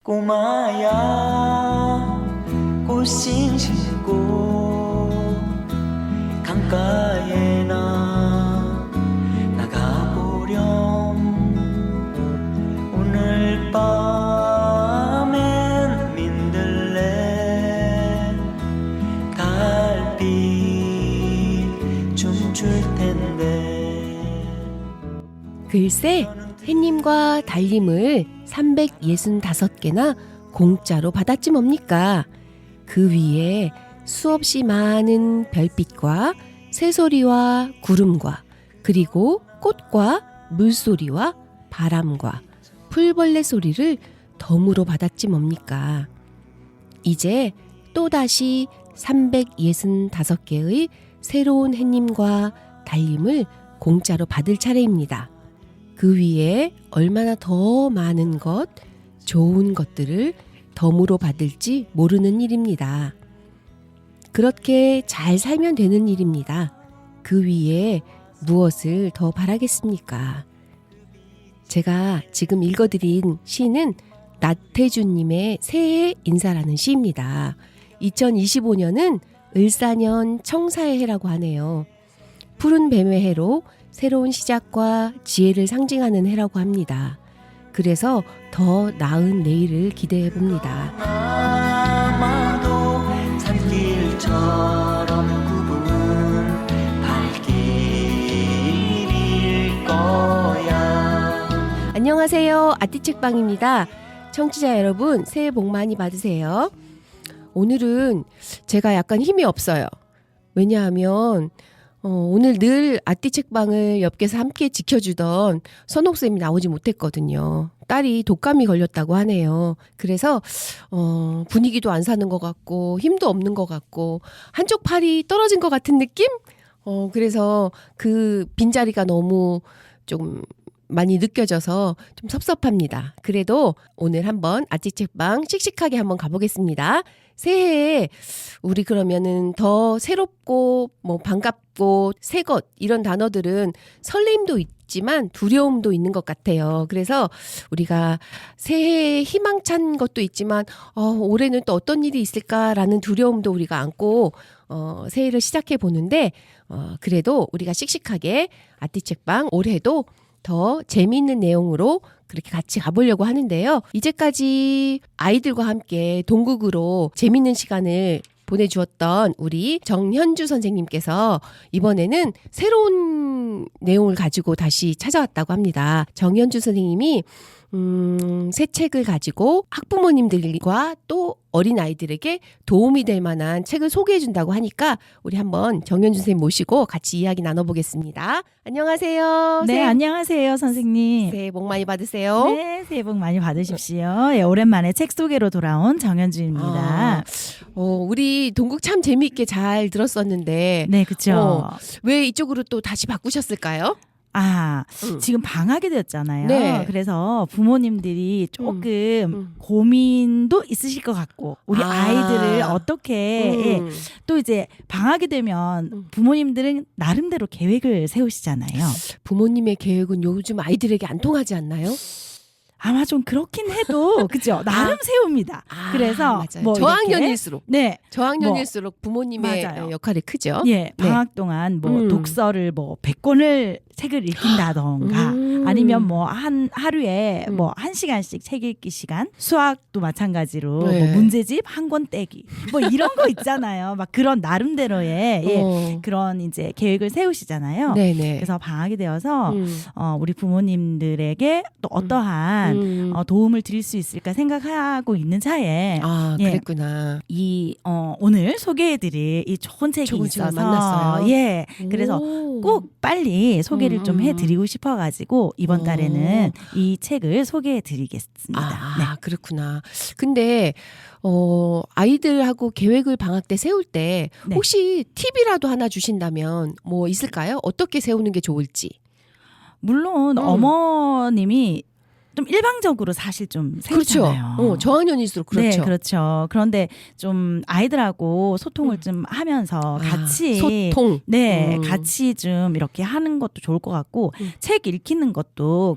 꼬마야 꽃신 신고 강가에 나가보렴. 오늘 밤엔 민들레 달빛 춤출 텐데. 글쎄, 햇님과 달님을 365개나 공짜로 받았지 뭡니까? 그 위에 수없이 많은 별빛과 새소리와 구름과 그리고 꽃과 물소리와 바람과 풀벌레 소리를 덤으로 받았지 뭡니까? 이제 또다시 365개의 새로운 햇님과 달님을 공짜로 받을 차례입니다. 그 위에 얼마나 더 많은 것, 좋은 것들을 덤으로 받을지 모르는 일입니다. 그렇게 잘 살면 되는 일입니다. 그 위에 무엇을 더 바라겠습니까? 제가 지금 읽어드린 시는 나태주님의 새해 인사라는 시입니다. 2025년은 을사년 청사의 해라고 하네요. 푸른 뱀의 해로 새로운 시작과 지혜를 상징하는 해라고 합니다. 그래서 더 나은 내일을 기대해 봅니다. 아마도 산길처럼 굽은 발길일 거야. 안녕하세요. 아띠책방입니다. 청취자 여러분, 새해 복 많이 받으세요. 오늘은 제가 약간 힘이 없어요. 왜냐하면 오늘 늘 아띠책방을 옆에서 함께 지켜주던 선옥쌤이 나오지 못했거든요. 딸이 독감이 걸렸다고 하네요. 그래서 분위기도 안 사는 것 같고 힘도 없는 것 같고 한쪽 팔이 떨어진 것 같은 느낌? 그래서 그 빈자리가 너무 좀 많이 느껴져서 좀 섭섭합니다. 그래도 오늘 한번 아띠책방 씩씩하게 한번 가보겠습니다. 새해에 우리 그러면은 더 새롭고 뭐 반갑고 새것 이런 단어들은 설렘도 있지만 두려움도 있는 것 같아요. 그래서 우리가 새해에 희망찬 것도 있지만 올해는 또 어떤 일이 있을까라는 두려움도 우리가 안고 새해를 시작해 보는데 그래도 우리가 씩씩하게 아띠책방 올해도 더 재미있는 내용으로 그렇게 같이 가보려고 하는데요. 이제까지 아이들과 함께 동국으로 재미있는 시간을 보내주었던 우리 정현주 선생님께서 이번에는 새로운 내용을 가지고 다시 찾아왔다고 합니다. 정현주 선생님이 새 책을 가지고 학부모님들과 또 어린아이들에게 도움이 될 만한 책을 소개해 준다고 하니까 우리 한번 정현주 선생님 모시고 같이 이야기 나눠보겠습니다. 안녕하세요. 네, 안녕하세요, 선생님. 새해 복 많이 받으세요. 네, 새해 복 많이 받으십시오. 예, 오랜만에 책 소개로 돌아온 정현주입니다. 우리 동국 참 재미있게 잘 들었었는데 네, 그렇죠. 왜 이쪽으로 또 다시 바꾸셨을까요? 지금 방학이 되었잖아요. 네. 그래서 부모님들이 조금 고민도 있으실 것 같고 우리 아이들을 어떻게 또 이제 방학이 되면 부모님들은 나름대로 계획을 세우시잖아요. 부모님의 계획은 요즘 아이들에게 안 통하지 않나요? 아마 좀 그렇긴 해도 그죠? 나름 세웁니다. 그래서 맞아요. 뭐 저학년일수록 네. 저학년일수록 부모님의 맞아요. 역할이 크죠. 예, 방학 동안 뭐 독서를 뭐 100권을 책을 읽힌다던가 아니면 뭐 하루에 뭐 1시간씩 책 읽기 시간, 수학도 마찬가지로 네. 뭐 문제집 한 권 떼기 뭐 이런 거 있잖아요. 막 그런 나름대로의 그런 이제 계획을 세우시잖아요. 네네. 그래서 방학이 되어서 우리 부모님들에게 또 어떠한 도움을 드릴 수 있을까 생각하고 있는 차에 예, 그랬구나. 이 오늘 소개해드릴 이 좋은 책이 좋은 책을 있어서 만났어요? 예, 그래서 꼭 빨리 소개를 좀 해드리고 싶어가지고 이번 달에는 이 책을 소개해드리겠습니다. 네. 그렇구나. 근데 아이들하고 계획을 방학 때 세울 때 네. 혹시 팁이라도 하나 주신다면 뭐 있을까요? 어떻게 세우는 게 좋을지. 물론 어머님이 좀 일방적으로 사실 좀 세우잖아요. 그렇죠. 저학년일수록 그렇죠. 네, 그렇죠. 그런데 좀 아이들하고 소통을 좀 하면서 같이 소통. 네, 같이 좀 이렇게 하는 것도 좋을 것 같고 책 읽히는 것도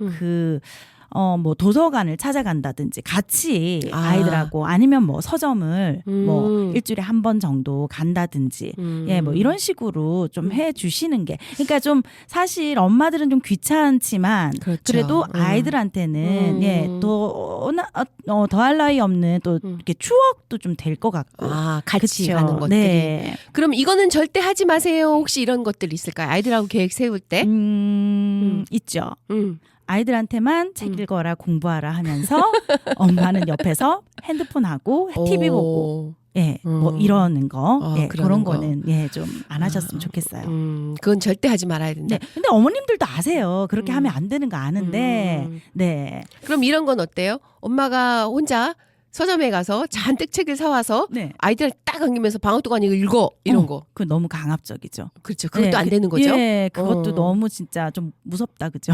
뭐 도서관을 찾아간다든지 같이 아. 아이들하고 아니면 뭐 서점을 뭐 음. 일주일에 한 번 정도 간다든지 예, 뭐 이런 식으로 좀 해주시는 게 그러니까 좀 사실 엄마들은 좀 귀찮지만 그렇죠. 그래도 아이들한테는 예, 더할 나위 없는 또 이렇게 추억도 좀 될 것 같고 아, 같이 그쵸? 가는 것들이. 네. 그럼 이거는 절대 하지 마세요. 혹시 이런 것들 있을까요? 아이들하고 계획 세울 때? 있죠. 음. 아이들한테만 책 읽어라 공부하라 하면서 엄마는 옆에서 핸드폰하고 TV 보고 예, 뭐 이러는 거 아, 예, 그러는 그런 거. 거는 예, 좀 안 하셨으면 좋겠어요. 그건 절대 하지 말아야 된다. 네. 근데 어머님들도 아세요. 그렇게 하면 안 되는 거 아는데. 네. 그럼 이런 건 어때요? 엄마가 혼자 서점에 가서 잔뜩 책을 사와서 네. 아이들 딱 안기면서 방학 동안 이거 읽어 이런 거. 그 너무 강압적이죠. 그렇죠. 그것도 네, 안 되는 거죠. 예, 그것도 어. 너무 진짜 좀 무섭다, 그죠?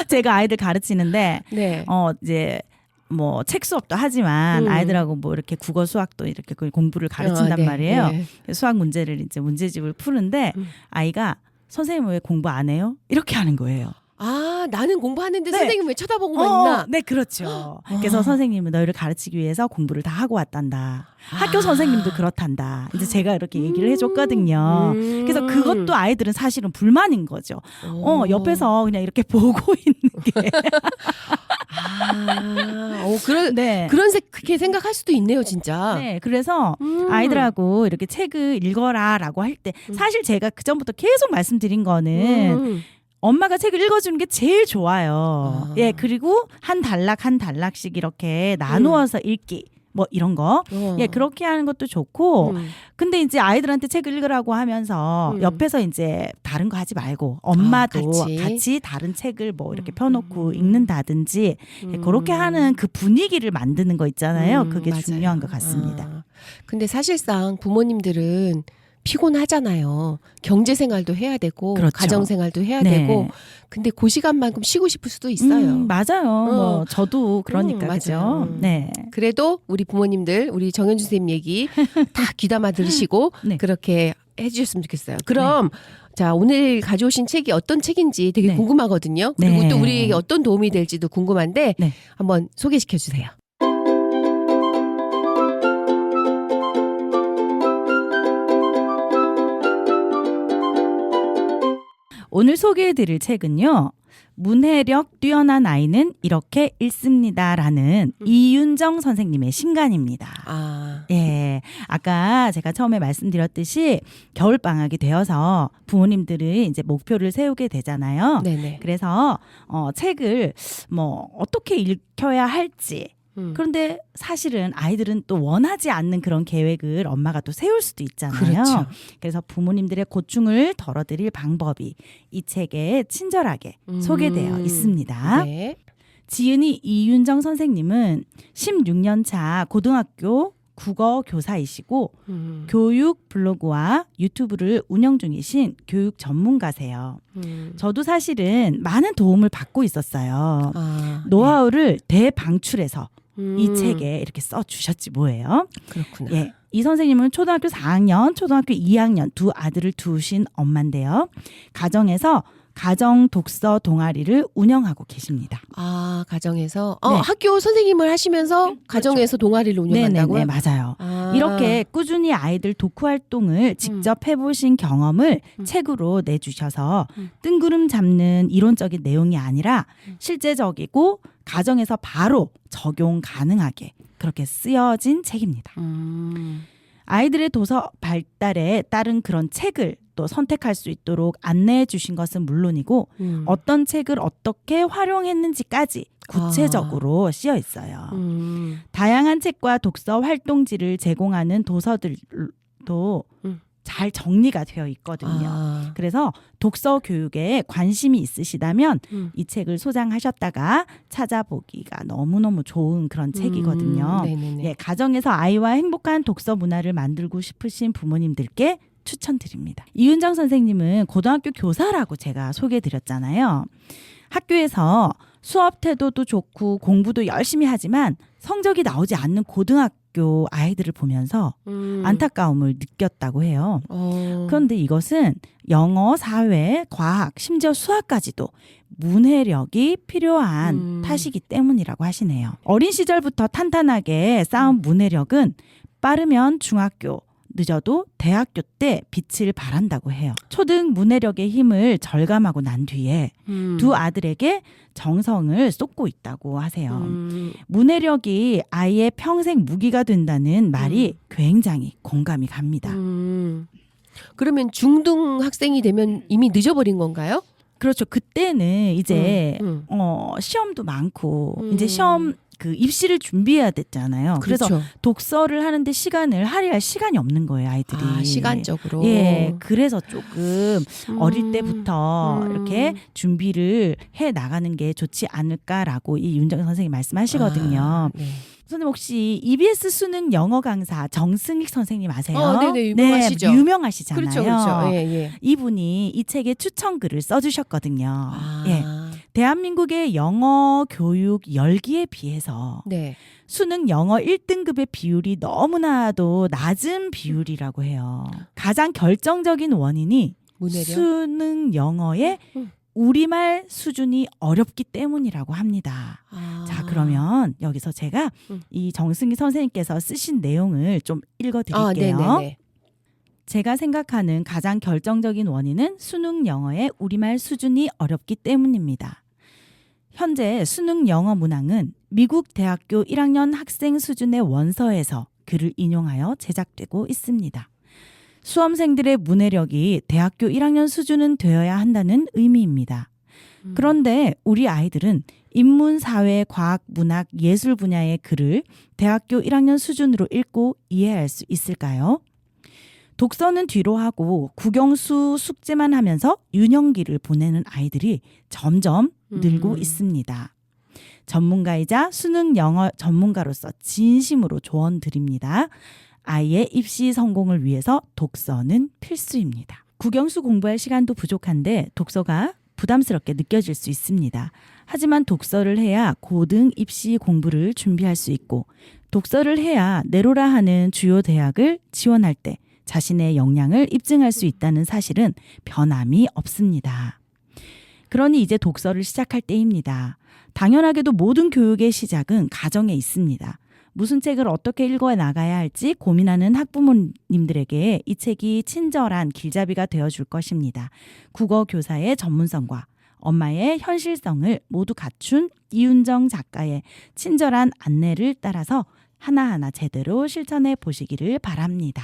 제가 아이들 가르치는데, 네. 이제 뭐 책 수업도 하지만 아이들하고 뭐 이렇게 국어 수학도 이렇게 그 공부를 가르친단 네, 말이에요. 네. 수학 문제를 이제 문제집을 푸는데 아이가 선생님 왜 공부 안 해요? 이렇게 하는 거예요. 아, 나는 공부하는데 네. 선생님 왜 쳐다보고만 있나? 네, 그렇죠. 그래서 선생님은 너희를 가르치기 위해서 공부를 다 하고 왔단다. 학교 선생님도 그렇단다. 이제 제가 이렇게 얘기를 해줬거든요. 그래서 그것도 아이들은 사실은 불만인 거죠. 옆에서 그냥 이렇게 보고 있는 게. 네. 그렇게 생각할 수도 있네요, 진짜. 네, 그래서 아이들하고 이렇게 책을 읽어라라고 할 때 사실 제가 그 전부터 계속 말씀드린 거는 엄마가 책을 읽어주는 게 제일 좋아요. 예, 그리고 한 단락씩 이렇게 나누어서 읽기. 뭐 이런 거. 예, 그렇게 하는 것도 좋고. 근데 이제 아이들한테 책을 읽으라고 하면서 옆에서 이제 다른 거 하지 말고 엄마도 같이 다른 책을 뭐 이렇게 펴놓고 읽는다든지 예, 그렇게 하는 그 분위기를 만드는 거 있잖아요. 그게 맞아요. 중요한 것 같습니다. 근데 사실상 부모님들은 피곤하잖아요. 경제 생활도 해야 되고 그렇죠. 가정 생활도 해야 네. 되고. 근데 그 시간만큼 쉬고 싶을 수도 있어요. 맞아요. 뭐 저도 그러니까 맞아요. 그죠. 네. 그래도 우리 부모님들, 우리 정현주 선생님 얘기 다 귀담아 들으시고 네. 그렇게 해주셨으면 좋겠어요. 그럼 자, 오늘 가져오신 책이 어떤 책인지 되게 네. 궁금하거든요. 그리고 네. 또 우리에게 어떤 도움이 될지도 궁금한데 네. 한번 소개시켜 주세요. 오늘 소개해드릴 책은요. 문해력 뛰어난 아이는 이렇게 읽습니다라는 이윤정 선생님의 신간입니다. 아, 예, 아까 제가 처음에 말씀드렸듯이 겨울 방학이 되어서 부모님들이 이제 목표를 세우게 되잖아요. 네네. 그래서 책을 뭐 어떻게 읽혀야 할지. 그런데 사실은 아이들은 또 원하지 않는 그런 계획을 엄마가 또 세울 수도 있잖아요. 그렇죠. 그래서 부모님들의 고충을 덜어드릴 방법이 이 책에 친절하게 소개되어 있습니다. 네. 지은이 이윤정 선생님은 16년 차 고등학교 국어 교사이시고 교육 블로그와 유튜브를 운영 중이신 교육 전문가세요. 저도 사실은 많은 도움을 받고 있었어요. 노하우를 대방출해서 이 책에 이렇게 써주셨지 뭐예요. 그렇구나. 예, 이 선생님은 초등학교 4학년, 초등학교 2학년 두 아들을 두신 엄마인데요. 가정에서 가정 독서 동아리를 운영하고 계십니다. 아, 가정에서 네. 학교 선생님을 하시면서 가정에서 동아리를 운영한다고요? 네네네, 맞아요. 아. 이렇게 꾸준히 아이들 독후 활동을 직접 해보신 경험을 책으로 내주셔서 뜬구름 잡는 이론적인 내용이 아니라 실제적이고 가정에서 바로 적용 가능하게 그렇게 쓰여진 책입니다. 아이들의 도서 발달에 따른 그런 책을 또 선택할 수 있도록 안내해 주신 것은 물론이고 어떤 책을 어떻게 활용했는지까지 구체적으로 쓰여 있어요. 다양한 책과 독서 활동지를 제공하는 도서들도 잘 정리가 되어 있거든요. 그래서 독서 교육에 관심이 있으시다면 이 책을 소장하셨다가 찾아보기가 너무너무 좋은 그런 책이거든요. 예, 가정에서 아이와 행복한 독서 문화를 만들고 싶으신 부모님들께 추천드립니다. 이윤정 선생님은 고등학교 교사라고 제가 소개해드렸잖아요. 학교에서 수업 태도도 좋고 공부도 열심히 하지만 성적이 나오지 않는 고등학교 대학교 아이들을 보면서 안타까움을 느꼈다고 해요. 그런데 이것은 영어, 사회, 과학, 심지어 수학까지도 문해력이 필요한 탓이기 때문이라고 하시네요. 어린 시절부터 탄탄하게 쌓은 문해력은 빠르면 중학교, 늦어도 대학교 때 빛을 발한다고 해요. 초등 문해력의 힘을 절감하고 난 뒤에 두 아들에게 정성을 쏟고 있다고 하세요. 문해력이 아이의 평생 무기가 된다는 말이 굉장히 공감이 갑니다. 그러면 중등 학생이 되면 이미 늦어버린 건가요? 그렇죠. 그때는 이제 시험도 많고 이제 시험 그 입시를 준비해야 됐잖아요. 그래서 그렇죠. 독서를 하는데 시간을 할애할 시간이 없는 거예요, 아이들이. 아, 시간적으로. 예, 그래서 조금 어릴 때부터 이렇게 준비를 해 나가는 게 좋지 않을까라고 이 윤정 선생님이 말씀하시거든요. 아, 네. 선생님 혹시 EBS 수능 영어 강사 정승익 선생님 아세요? 네네, 유명하시죠. 네, 유명하시잖아요. 그렇죠, 그렇죠. 예, 예. 이분이 이 책에 추천글을 써주셨거든요. 아, 예. 대한민국의 영어 교육 열기에 비해서 네. 수능 영어 1등급의 비율이 너무나도 낮은 비율이라고 해요. 가장 결정적인 원인이 문해력. 수능 영어의 우리말 수준이 어렵기 때문이라고 합니다. 아. 자, 그러면 여기서 제가 이 정승희 선생님께서 쓰신 내용을 좀 읽어드릴게요. 네네네. 제가 생각하는 가장 결정적인 원인은 수능 영어의 우리말 수준이 어렵기 때문입니다. 현재 수능 영어 문항은 미국 대학교 1학년 학생 수준의 원서에서 글을 인용하여 제작되고 있습니다. 수험생들의 문해력이 대학교 1학년 수준은 되어야 한다는 의미입니다. 그런데 우리 아이들은 인문, 사회, 과학, 문학, 예술 분야의 글을 대학교 1학년 수준으로 읽고 이해할 수 있을까요? 독서는 뒤로 하고 국영수 숙제만 하면서 유년기를 보내는 아이들이 점점 늘고 있습니다. 전문가이자 수능 영어 전문가로서 진심으로 조언 드립니다. 아이의 입시 성공을 위해서 독서는 필수입니다. 국영수 공부할 시간도 부족한데 독서가 부담스럽게 느껴질 수 있습니다. 하지만 독서를 해야 고등 입시 공부를 준비할 수 있고 독서를 해야 내로라 하는 주요 대학을 지원할 때 자신의 역량을 입증할 수 있다는 사실은 변함이 없습니다. 그러니 이제 독서를 시작할 때입니다. 당연하게도 모든 교육의 시작은 가정에 있습니다. 무슨 책을 어떻게 읽어 나가야 할지 고민하는 학부모님들에게 이 책이 친절한 길잡이가 되어줄 것입니다. 국어 교사의 전문성과 엄마의 현실성을 모두 갖춘 이윤정 작가의 친절한 안내를 따라서 하나하나 제대로 실천해 보시기를 바랍니다.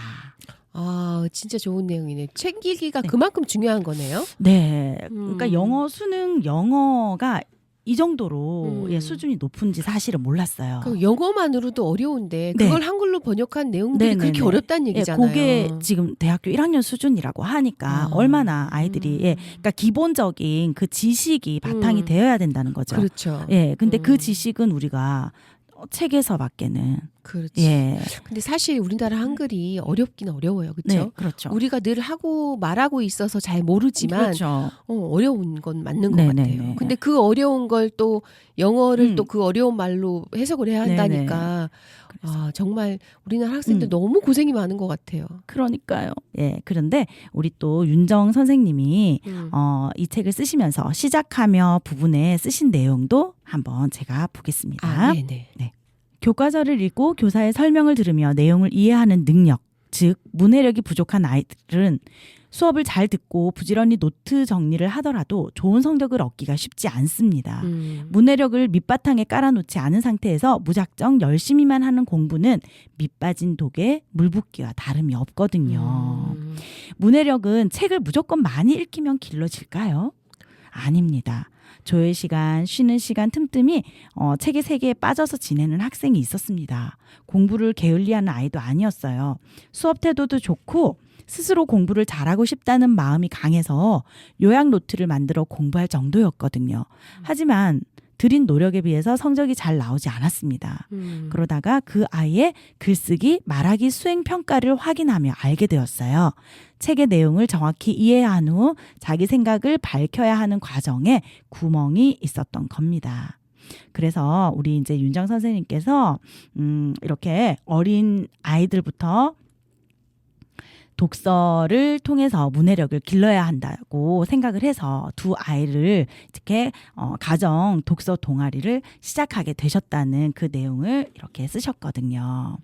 아, 진짜 좋은 내용이네. 책 읽기가 네. 그만큼 중요한 거네요. 네. 그러니까 영어 수능 영어가 이 정도로 음. 수준이 높은지 사실은 몰랐어요. 그 영어만으로도 어려운데 네. 그걸 한글로 번역한 내용들이 네네네. 그렇게 어렵다는 얘기잖아요. 그게 지금 대학교 1학년 수준이라고 하니까 얼마나 아이들이 그러니까 기본적인 그 지식이 바탕이 되어야 된다는 거죠. 그렇죠. 예, 근데 그 지식은 우리가 책에서밖에는 그렇지. 예, 근데 사실 우리나라 한글이 어렵긴 어려워요. 그렇죠? 네, 그렇죠. 우리가 늘 하고 말하고 있어서 잘 모르지만 그렇죠. 어려운 건 맞는 것 네네네. 같아요. 근데 그 어려운 걸 또 영어를 음. 또 그 어려운 말로 해석을 해야 한다니까 아, 정말 우리나라 학생들 너무 고생이 많은 것 같아요. 그러니까요. 예, 그런데 우리 또 윤정 선생님이 음. 이 책을 쓰시면서 시작하며 부분에 쓰신 내용도 한번 제가 보겠습니다. 아, 네네. 교과서를 읽고 교사의 설명을 들으며 내용을 이해하는 능력, 즉 문해력이 부족한 아이들은 수업을 잘 듣고 부지런히 노트 정리를 하더라도 좋은 성적을 얻기가 쉽지 않습니다. 문해력을 밑바탕에 깔아놓지 않은 상태에서 무작정 열심히만 하는 공부는 밑빠진 독에 물 붓기와 다름이 없거든요. 문해력은 책을 무조건 많이 읽히면 길러질까요? 아닙니다. 조회 시간, 쉬는 시간 틈틈이 책의 세계에 빠져서 지내는 학생이 있었습니다. 공부를 게을리하는 아이도 아니었어요. 수업 태도도 좋고 스스로 공부를 잘하고 싶다는 마음이 강해서 요약 노트를 만들어 공부할 정도였거든요. 하지만 들인 노력에 비해서 성적이 잘 나오지 않았습니다. 그러다가 그 아이의 글쓰기, 말하기 수행 평가를 확인하며 알게 되었어요. 책의 내용을 정확히 이해한 후 자기 생각을 밝혀야 하는 과정에 구멍이 있었던 겁니다. 그래서 우리 이제 윤정 선생님께서 이렇게 어린 아이들부터 독서를 통해서 문해력을 길러야 한다고 생각을 해서 두 아이를 이렇게 가정 독서 동아리를 시작하게 되셨다는 그 내용을 이렇게 쓰셨거든요.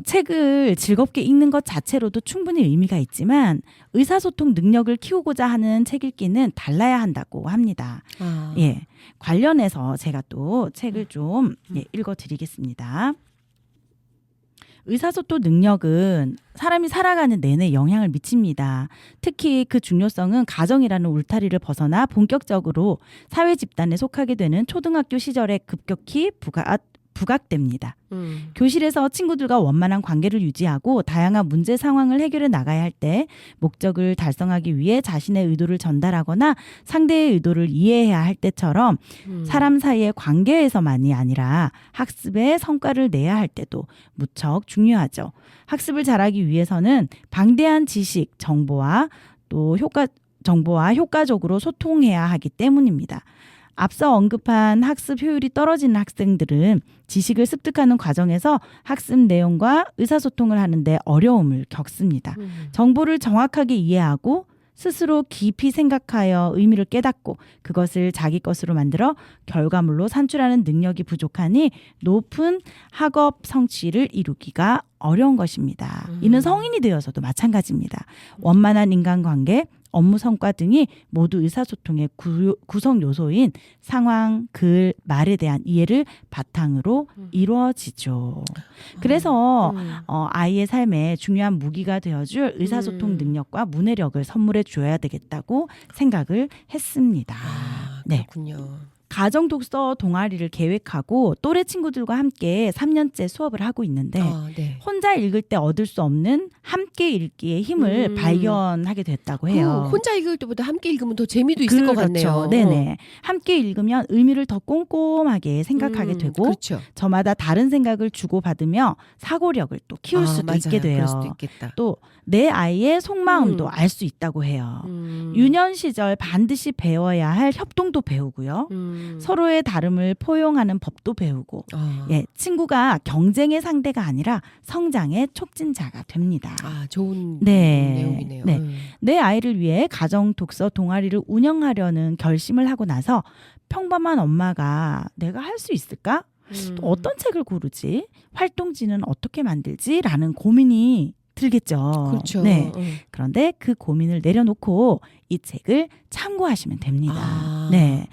책을 즐겁게 읽는 것 자체로도 충분히 의미가 있지만 의사소통 능력을 키우고자 하는 책 읽기는 달라야 한다고 합니다. 예, 관련해서 제가 또 책을 좀 읽어드리겠습니다. 의사소통 능력은 사람이 살아가는 내내 영향을 미칩니다. 특히 그 중요성은 가정이라는 울타리를 벗어나 본격적으로 사회 집단에 속하게 되는 초등학교 시절에 급격히 부각됩니다. 교실에서 친구들과 원만한 관계를 유지하고 다양한 문제 상황을 해결해 나가야 할 때 목적을 달성하기 위해 자신의 의도를 전달하거나 상대의 의도를 이해해야 할 때처럼 사람 사이의 관계에서만이 아니라 학습의 성과를 내야 할 때도 무척 중요하죠. 학습을 잘하기 위해서는 방대한 지식, 정보와 효과적으로 소통해야 하기 때문입니다. 앞서 언급한 학습 효율이 떨어지는 학생들은 지식을 습득하는 과정에서 학습 내용과 의사소통을 하는데 어려움을 겪습니다. 정보를 정확하게 이해하고 스스로 깊이 생각하여 의미를 깨닫고 그것을 자기 것으로 만들어 결과물로 산출하는 능력이 부족하니 높은 학업 성취를 이루기가 어려운 것입니다. 이는 성인이 되어서도 마찬가지입니다. 원만한 인간관계, 업무 성과 등이 모두 의사소통의 구성 요소인 상황, 글, 말에 대한 이해를 바탕으로 이루어지죠. 그래서 아이의 삶에 중요한 무기가 되어줄 의사소통 능력과 문해력을 선물해 줘야 되겠다고 생각을 했습니다. 그렇군요. 가정 독서 동아리를 계획하고 또래 친구들과 함께 3년째 수업을 하고 있는데 혼자 읽을 때 얻을 수 없는 함께 읽기의 힘을 발견하게 됐다고 해요. 혼자 읽을 때보다 함께 읽으면 더 재미도 있을 것 같네요. 네네. 함께 읽으면 의미를 더 꼼꼼하게 생각하게 되고 그렇죠. 저마다 다른 생각을 주고받으며 사고력을 또 키울 수도 맞아요. 있게 돼요. 그럴 수도 있겠다. 또 내 아이의 속마음도 알 수 있다고 해요. 유년 시절 반드시 배워야 할 협동도 배우고요. 서로의 다름을 포용하는 법도 배우고 친구가 경쟁의 상대가 아니라 성장의 촉진자가 됩니다. 좋은 내용이네요. 내 아이를 위해 가정 독서 동아리를 운영하려는 결심을 하고 나서 평범한 엄마가 내가 할 수 있을까? 또 어떤 책을 고르지? 활동지는 어떻게 만들지? 라는 고민이 들겠죠. 그렇죠. 네. 그런데 그 고민을 내려놓고 이 책을 참고하시면 됩니다. 네.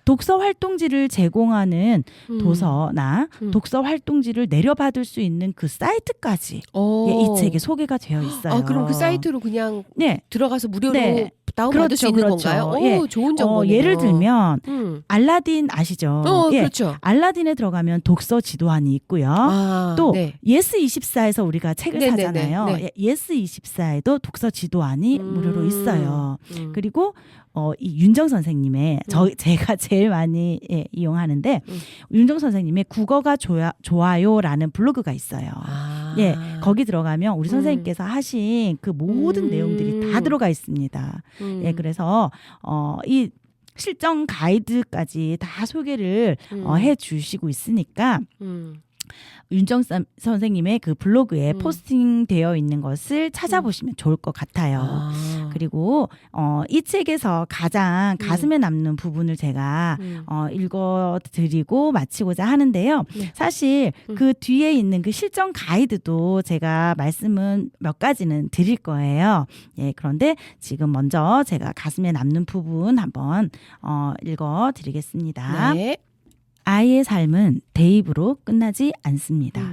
독서 활동지를 제공하는 도서나 독서 활동지를 내려받을 수 있는 그 사이트까지 이 책에 소개가 되어 있어요. 그럼 그 사이트로 그냥 들어가서 무료로 다운받을 수 있는 건가요? 좋은 정보네요. 예를 들면 알라딘 아시죠? 그렇죠. 알라딘에 들어가면 독서 지도안이 있고요. 또 예스24에서 우리가 책을 사잖아요. 예스24에도 독서 지도안이 무료로 있어요. 그리고 이 윤정 선생님의 제가 제일 많이 이용하는데 윤정 선생님의 국어가 좋아요라는 블로그가 있어요. 거기 들어가면 우리 선생님께서 하신 그 모든 내용들이 다 들어가 있습니다. 그래서 이 실전 가이드까지 다 소개를 해주시고 있으니까 윤정 선생님의 그 블로그에 포스팅되어 있는 것을 찾아보시면 좋을 것 같아요. 그리고 이 책에서 가장 가슴에 남는 부분을 제가 읽어드리고 마치고자 하는데요. 사실 그 뒤에 있는 그 실전 가이드도 제가 말씀은 몇 가지는 드릴 거예요. 그런데 지금 먼저 제가 가슴에 남는 부분 한번 읽어드리겠습니다. 아이의 삶은 대입으로 끝나지 않습니다.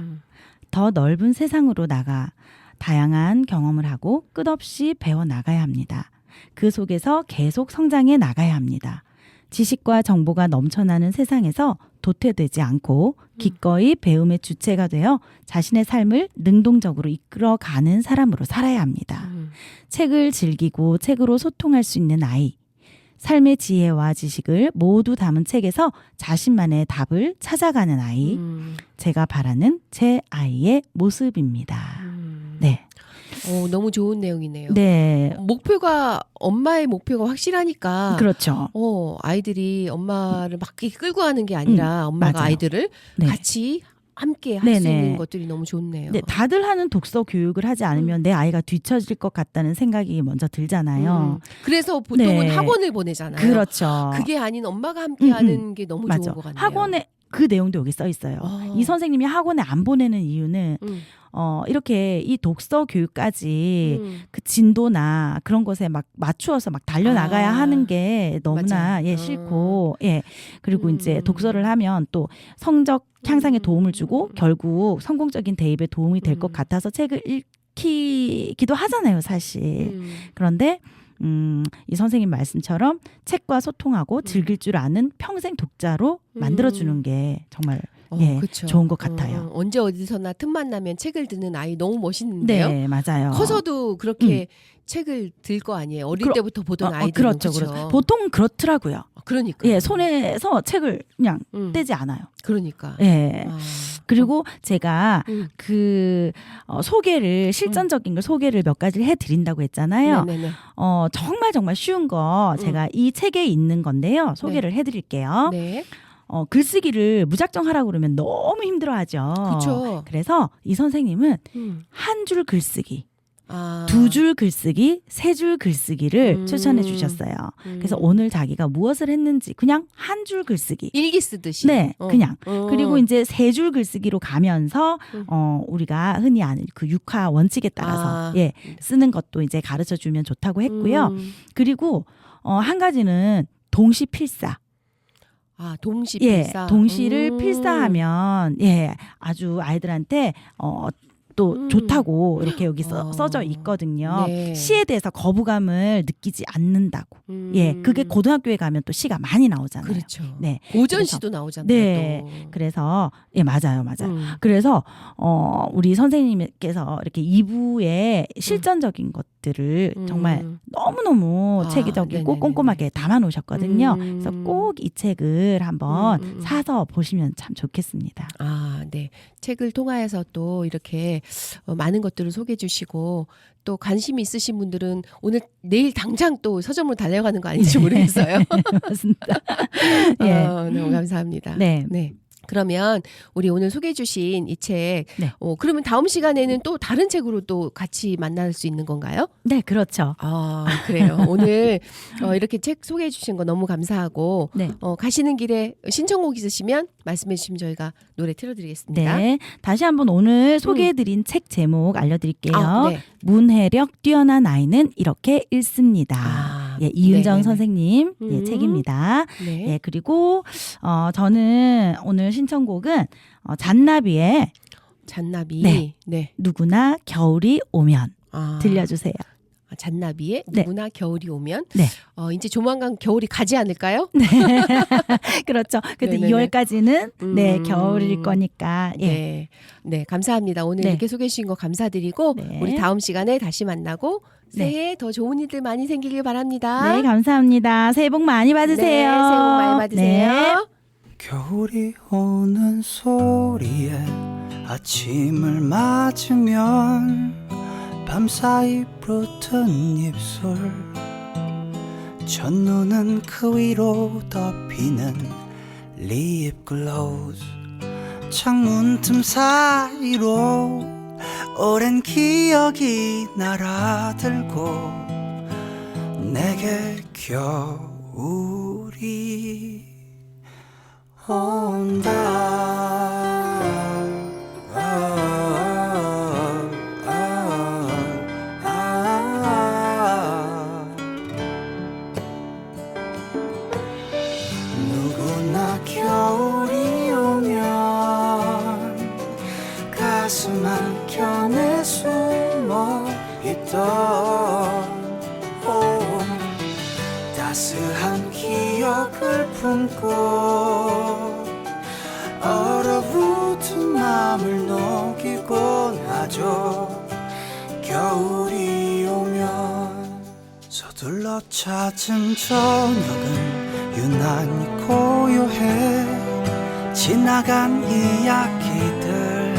더 넓은 세상으로 나가 다양한 경험을 하고 끝없이 배워나가야 합니다. 그 속에서 계속 성장해 나가야 합니다. 지식과 정보가 넘쳐나는 세상에서 도태되지 않고 기꺼이 배움의 주체가 되어 자신의 삶을 능동적으로 이끌어가는 사람으로 살아야 합니다. 책을 즐기고 책으로 소통할 수 있는 아이. 삶의 지혜와 지식을 모두 담은 책에서 자신만의 답을 찾아가는 아이. 제가 바라는 제 아이의 모습입니다. 네. 너무 좋은 내용이네요. 네. 엄마의 목표가 확실하니까 그렇죠. 아이들이 엄마를 막 이렇게 끌고 가는 게 아니라 엄마가 맞아요. 아이들을 네. 같이 함께 할 수 네네. 있는 것들이 너무 좋네요. 네, 다들 하는 독서 교육을 하지 않으면 내 아이가 뒤처질 것 같다는 생각이 먼저 들잖아요. 그래서 보통은 네. 학원을 보내잖아요. 그렇죠. 그게 아닌 엄마가 함께 하는 게 너무 맞아. 좋은 것 같네요. 학원에 그 내용도 여기 써 있어요. 이 선생님이 학원에 안 보내는 이유는 이렇게 이 독서 교육까지 그 진도나 그런 것에 막 맞추어서 막 달려나가야 하는 게 너무나 맞아요. 싫고 그리고 이제 독서를 하면 또 성적 향상에 도움을 주고 결국 성공적인 대입에 도움이 될 것 같아서 책을 읽히기도 하잖아요, 사실. 그런데 이 선생님 말씀처럼 책과 소통하고 즐길 줄 아는 평생 독자로 만들어주는 게 정말 그쵸. 좋은 것 같아요. 언제 어디서나 틈만 나면 책을 드는 아이 너무 멋있는데요. 네, 맞아요. 커서도 그렇게 책을 들 거 아니에요. 어릴 때부터 보던 아이들은. 그렇죠, 그렇죠. 보통 그렇더라고요. 그러니까. 손에서 책을 그냥 떼지 않아요. 그러니까. 그리고 제가 그 소개를 실전적인 걸 소개를 몇 가지를 해드린다고 했잖아요. 네네네. 정말 쉬운 거 제가 이 책에 있는 건데요. 소개를 해드릴게요. 네. 글쓰기를 무작정 하라고 그러면 너무 힘들어하죠. 그렇죠. 그래서 이 선생님은 한 줄 글쓰기, 2줄 글쓰기, 3줄 글쓰기를 추천해 주셨어요. 그래서 오늘 자기가 무엇을 했는지 그냥 한 줄 글쓰기. 일기 쓰듯이. 네, 그냥. 그리고 이제 3줄 글쓰기로 가면서 우리가 흔히 아는 그 6화 원칙에 따라서 쓰는 것도 이제 가르쳐 주면 좋다고 했고요. 그리고 한 가지는 동시 필사. 동시 필사. 동시를 필사하면 아주 아이들한테 또 좋다고 이렇게 여기 써져 있거든요. 네. 시에 대해서 거부감을 느끼지 않는다고. 그게 고등학교에 가면 또 시가 많이 나오잖아요. 그렇죠. 네. 고전시도 나오잖아요. 네. 또. 그래서 맞아요. 그래서 우리 선생님께서 이렇게 2부에 실전적인 것들을 정말 너무너무 체계적이고 네네네네. 꼼꼼하게 담아 놓으셨거든요. 그래서 꼭 이 책을 한번 사서 보시면 참 좋겠습니다. 네. 책을 통하여서 또 이렇게 많은 것들을 소개해 주시고 또 관심이 있으신 분들은 내일 당장 또 서점으로 달려가는 거 아닌지 모르겠어요. 맞습니다. 너무 감사합니다. 네. 그러면 우리 오늘 소개해 주신 이 책, 그러면 다음 시간에는 또 다른 책으로 또 같이 만날 수 있는 건가요? 네, 그렇죠. 그래요. 오늘 이렇게 책 소개해 주신 거 너무 감사하고 가시는 길에 신청곡 있으시면 말씀해 주시면 저희가 노래 틀어드리겠습니다. 네, 다시 한번 오늘 소개해드린 책 제목 알려드릴게요. 네. 문해력 뛰어난 아이는 이렇게 읽습니다. 이은정 네네네. 선생님 책입니다. 네. 그리고 저는 오늘 신청곡은 잔나비의 잔나비. 네. 누구나 겨울이 오면 들려주세요. 잔나비의 네. 누구나 겨울이 오면 네. 이제 조만간 겨울이 가지 않을까요? 그렇죠. 근데 네네네. 2월까지는 겨울일 거니까. 네. 감사합니다. 오늘 이렇게 소개해 주신 거 감사드리고 우리 다음 시간에 다시 만나고 새해 더 좋은 일들 많이 생기길 바랍니다. 네, 감사합니다. 새해 복 많이 받으세요. 네, 새해 복 많이 받으세요. 네. 겨울이 오는 소리에 아침을 맞으면 밤사이 붙은 입술 첫눈은 그 위로 덮이는 립글로즈 창문 틈 사이로 오랜 기억이 날아들고 내게 겨울이 온다. 누구나 겨울이 오면 가슴 한켠에 숨어 있던 따스한 기억을 품고 얼어붙은 맘을 녹이곤 하죠. 겨울이 오면 서둘러 찾은 저녁은 유난히 고요해. 지나간 이야기들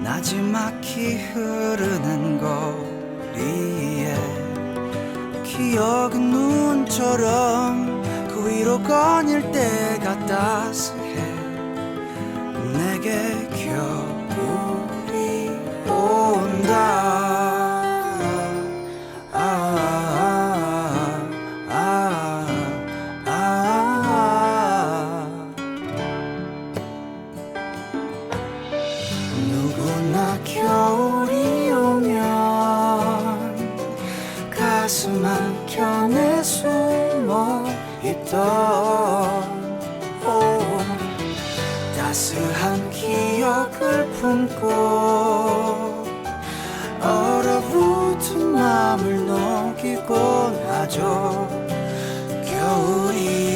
낮은 나지막히 흐르는 거리에 기억은 눈처럼 그 위로 거닐 때가 따스해 내게 겨울이 온다 누구나 겨울이 오면 가슴 한켠에 숨어 있던 따스한 기억을 품고 얼어붙은 마음을 녹이고 나죠 겨울이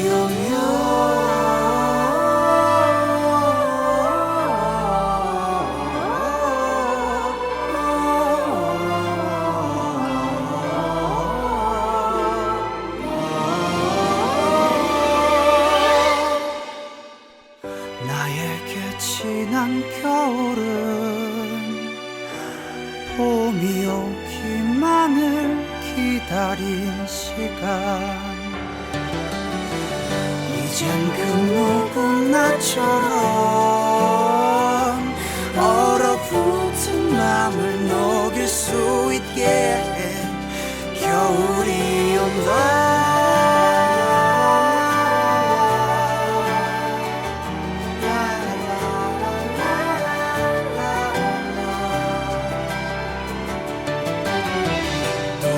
나에게 지난 겨울은 봄이 오기만을 기다린 시간 이젠 그 누구나처럼 얼어붙은 마음을 녹일 수 있게 겨울이 온다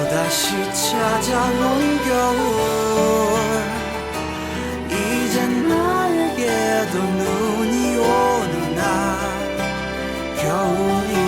다시 찾아온 겨울 이젠 나에게도 눈이 오는 날 겨울이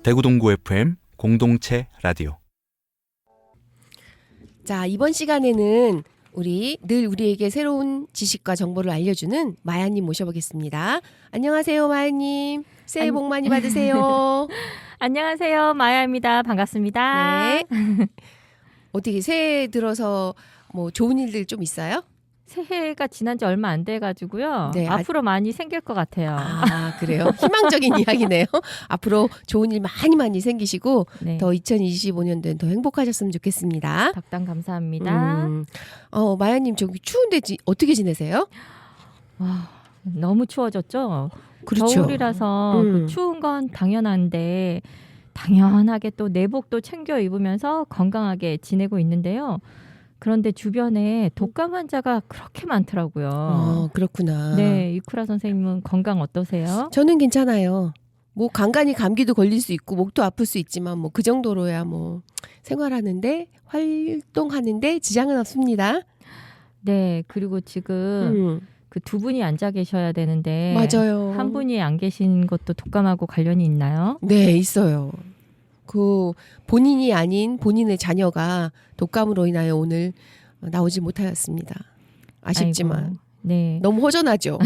대구 동구 FM 공동체 라디오. 자, 이번 시간에는 늘 우리에게 새로운 지식과 정보를 알려주는 마야님 모셔보겠습니다. 안녕하세요, 마야님. 새해 복 많이 받으세요. 안녕하세요. 마야입니다. 반갑습니다. 네. 어떻게 새해 들어서 뭐 좋은 일들 좀 있어요? 새해가 지난 지 얼마 안 돼가지고요. 네, 앞으로 많이 생길 것 같아요. 아, 그래요? 희망적인 이야기네요. 앞으로 좋은 일 많이 생기시고 네. 더 2025년도엔 더 행복하셨으면 좋겠습니다. 덕담 감사합니다. 마야님 저기 추운데 어떻게 지내세요? 와, 너무 추워졌죠? 그렇죠. 겨울이라서 그 추운 건 당연한데 당연하게 또 내복도 챙겨 입으면서 건강하게 지내고 있는데요. 그런데 주변에 독감 환자가 그렇게 많더라고요. 그렇구나. 네, 이쿠라 선생님은 건강 어떠세요? 저는 괜찮아요. 뭐 간간히 감기도 걸릴 수 있고 목도 아플 수 있지만 뭐 그 정도로야 뭐 생활하는데 활동하는데 지장은 없습니다. 네, 그리고 지금 그 두 분이 앉아 계셔야 되는데 맞아요. 한 분이 안 계신 것도 독감하고 관련이 있나요? 네, 있어요. 그 본인이 아닌 본인의 자녀가 독감으로 인하여 오늘 나오지 못하였습니다. 아쉽지만 아이고, 네, 너무 허전하죠.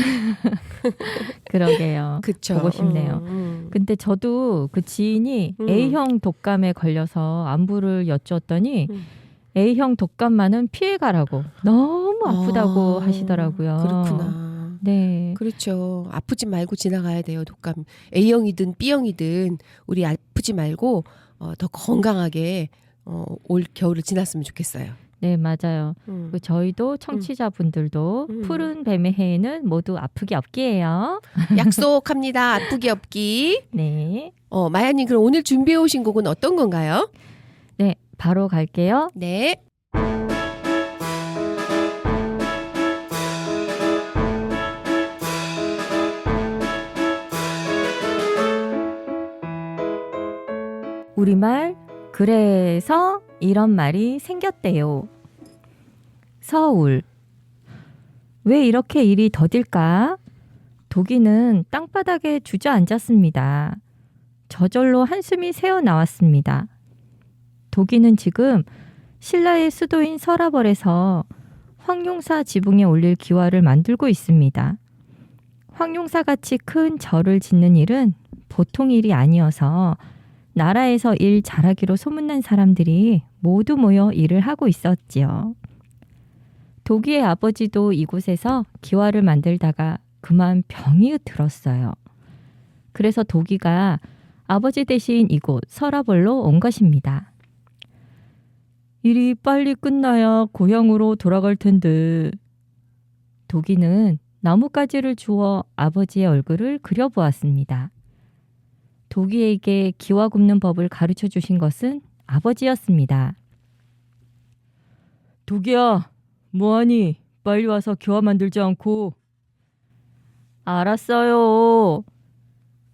그러게요. 그쵸. 보고 싶네요. 근데 저도 그 지인이 A형 독감에 걸려서 안부를 여쭈었더니 A형 독감만은 피해가라고 너무 아프다고 하시더라고요. 그렇구나. 네. 그렇죠. 아프지 말고 지나가야 돼요. 독감 A형이든 B형이든 우리 아프지 말고 더 건강하게 올 겨울을 지났으면 좋겠어요. 네, 맞아요. 그 저희도 청취자분들도 푸른 뱀의 해에는 모두 아프기 없기예요. 약속합니다. 아프기 없기. 네. 마야님 그럼 오늘 준비해 오신 곡은 어떤 건가요? 네, 바로 갈게요. 네. 우리말 그래서 이런 말이 생겼대요. 서울. 왜 이렇게 일이 더딜까? 독이는 땅바닥에 주저앉았습니다. 저절로 한숨이 새어 나왔습니다. 독일은 지금 신라의 수도인 서라벌에서 황룡사 지붕에 올릴 기와를 만들고 있습니다. 황룡사같이 큰 절을 짓는 일은 보통 일이 아니어서 나라에서 일 잘하기로 소문난 사람들이 모두 모여 일을 하고 있었지요. 도기의 아버지도 이곳에서 기와를 만들다가 그만 병이 들었어요. 그래서 도기가 아버지 대신 이곳 서라벌로 온 것입니다. 일이 빨리 끝나야 고향으로 돌아갈 텐데. 도기는 나뭇가지를 주워 아버지의 얼굴을 그려보았습니다. 도기에게 기와 굽는 법을 가르쳐 주신 것은 아버지였습니다. 도기야, 뭐하니? 빨리 와서 기와 만들지 않고. 알았어요.